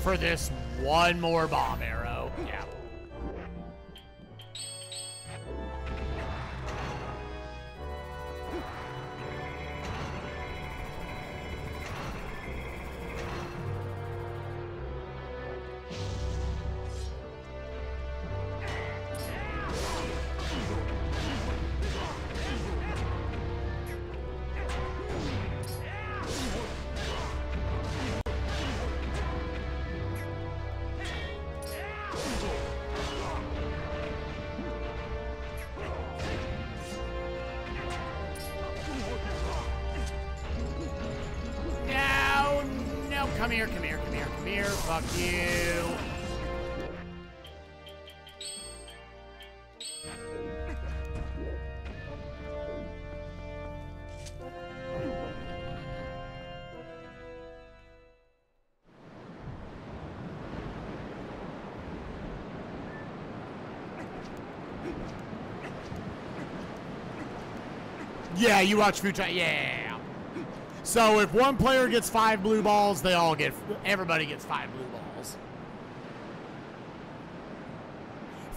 For this one more bomb arrow. Yeah. Come here, come here, come here, come here. Fuck you. Yeah, you watch Future. Yeah. So if one player gets 5 blue balls, everybody gets 5 blue balls.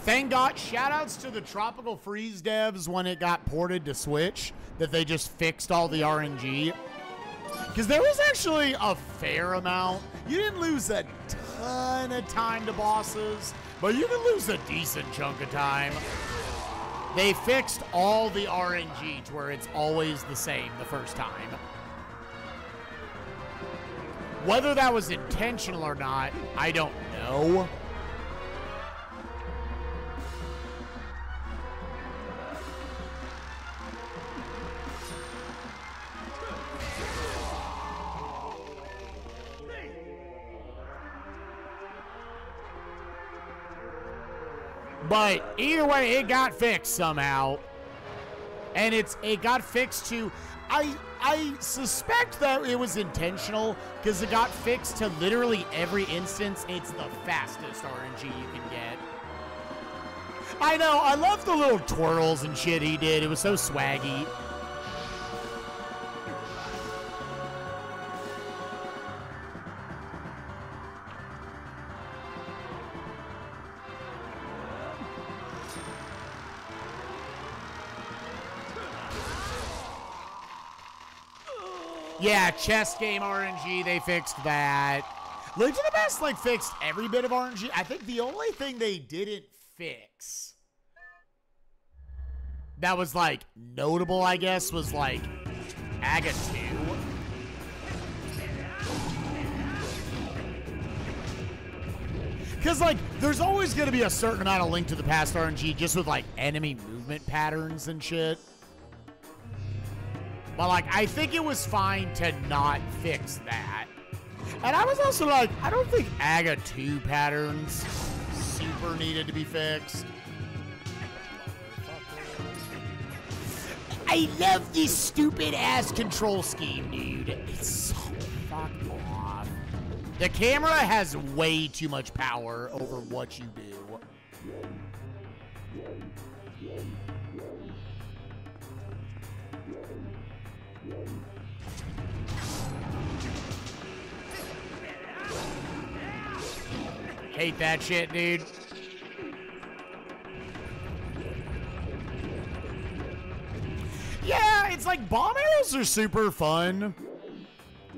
Thank God, shoutouts to the Tropical Freeze devs when it got ported to Switch, that they just fixed all the RNG. Because there was actually a fair amount. You didn't lose a ton of time to bosses, but you can lose a decent chunk of time. They fixed all the RNG to where it's always the same the first time. Whether that was intentional or not, I don't know. But either way, it got fixed somehow. And it got fixed to... I suspect that it was intentional because it got fixed to literally every instance. It's the fastest RNG you can get. I know. I love the little twirls and shit he did. It was so swaggy. Yeah, chess game RNG, they fixed that. Link to the Past, fixed every bit of RNG. I think the only thing they didn't fix that was, notable, I guess, was, Aga 2. Because, there's always going to be a certain amount of Link to the Past RNG just with, enemy movement patterns and shit. But, I think it was fine to not fix that. And I was also I don't think Aga 2 patterns super needed to be fixed. I love this stupid-ass control scheme, dude. It's so fucked off. The camera has way too much power over what you do. Hate that shit, dude. Yeah, like, bomb arrows are super fun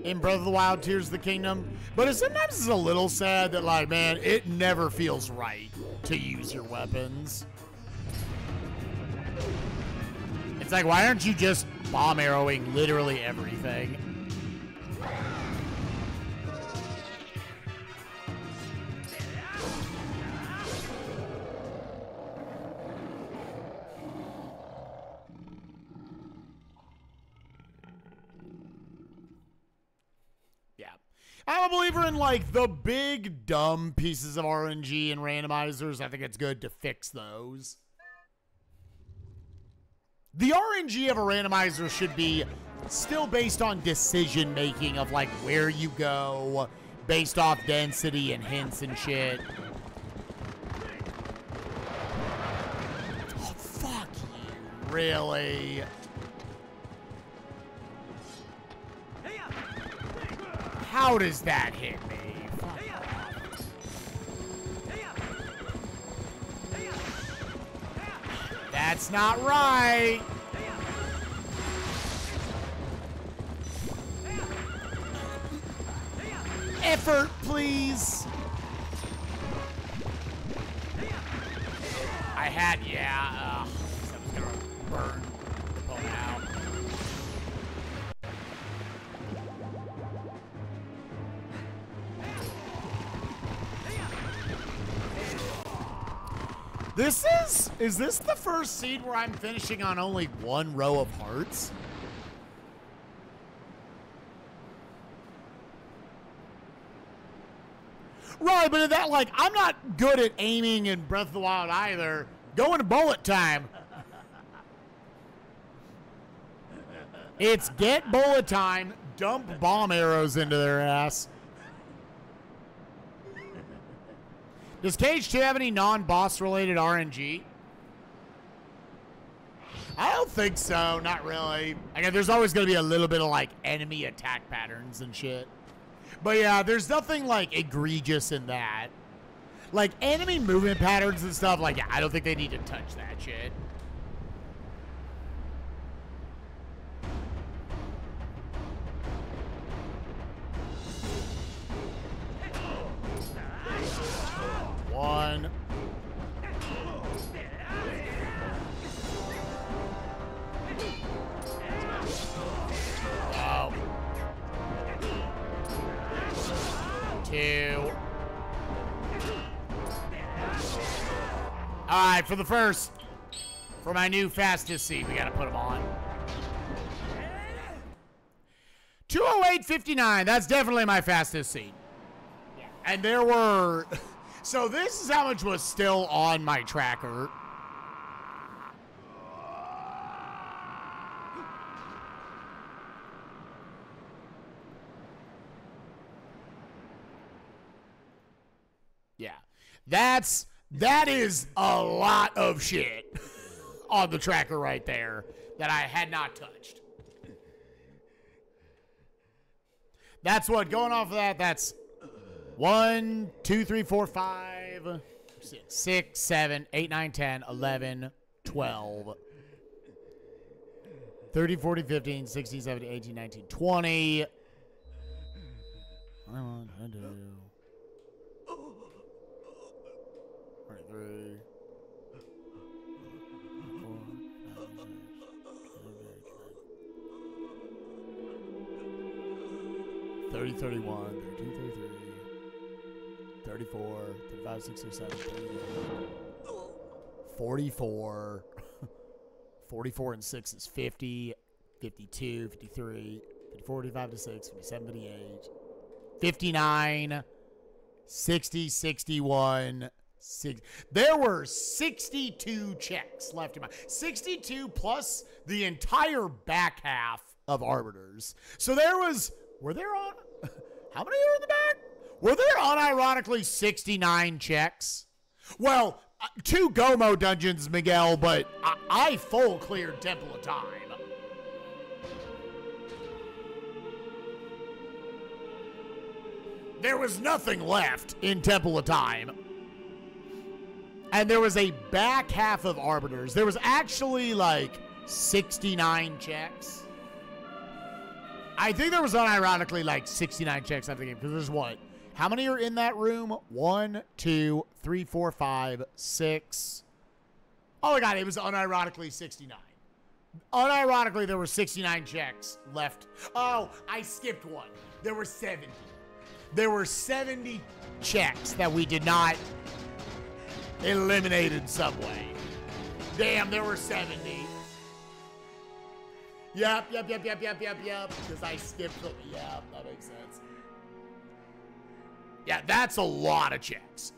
in Breath of the Wild Tears of the Kingdom, but sometimes it's a little sad that, like, man, it never feels right to use your weapons. It's like, why aren't you just bomb arrowing literally everything? I'm a believer in, like, the big, dumb pieces of RNG and randomizers. I think it's good to fix those. The RNG of a randomizer should be still based on decision-making of, like, where you go, based off density and hints and shit. Oh, fuck you. Really? How does that hit me? That's not right. Effort, please. I had, yeah. That was gonna burn the bone out. Is this the first seed where I'm finishing on only one row of hearts? Right, but in that, like, I'm not good at aiming in Breath of the Wild either. Go into bullet time. It's get bullet time, dump bomb arrows into their ass. Does Cage 2 have any non-boss related RNG? I don't think so, not really. Again, there's always going to be a little bit of, like, enemy attack patterns and shit. But yeah, there's nothing, like, egregious in that. Like, enemy movement patterns and stuff, like, yeah, I don't think they need to touch that shit. One. Oh. Two. All right, for my new fastest seed, we got to put them on. 208.59. That's definitely my fastest seed. And there were... So this is how much was still on my tracker. Yeah. That is a lot of shit on the tracker right there that I had not touched. That's what, going off of that, that's 1, 2, 3, 4, 5, 6, 7, 8, 9, 10, 11, 12, 13, 14, 15, 16, 17, 18, 19, 20. 21, 22, 23, 30, 31, 32, 33, 34, 35, 36, 37, 44. 44 and 6 is 50, 52, 53, 54, 55 to 6, 57, 58, 59, 60, 61, 6. There were 62 checks left in my 62 plus the entire back half of Arbiters. So were there on how many are in the back? Were there unironically 69 checks? Well, 2 Gomo dungeons, Miguel, but I full cleared Temple of Time. There was nothing left in Temple of Time. And there was a back half of Arbiters. There was actually like 69 checks. I think there was unironically like 69 checks after the game, because there's what? How many are in that room? 1, 2, 3, 4, 5, 6. Oh my god, it was unironically 69. Unironically, there were 69 checks left. Oh, I skipped one. There were 70. There were 70 checks that we did not eliminate in some way. Damn, there were 70. Yep. Because I skipped them. Yeah, that makes sense. Yeah, that's a lot of checks.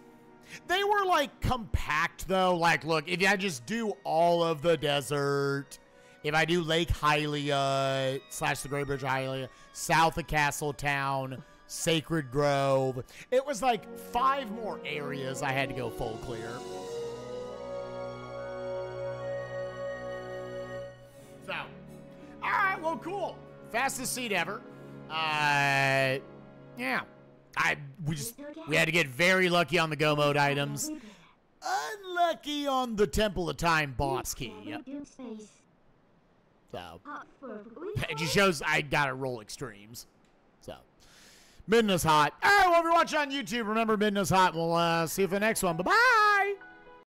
They were like compact though. Like, look, if I just do all of the desert, if I do Lake Hylia / the Great Bridge of Hylia, south of Castle Town, Sacred Grove, it was like 5 more areas I had to go full clear. So, all right, well, cool. Fastest seed ever. Yeah. We had to get very lucky on the go mode items. Unlucky on the Temple of Time boss key. Yep. So, it just shows I gotta roll extremes. So, Midna's hot. All right, well, if you're watching on YouTube, remember Midna's hot. We'll see you for the next one. Bye-bye.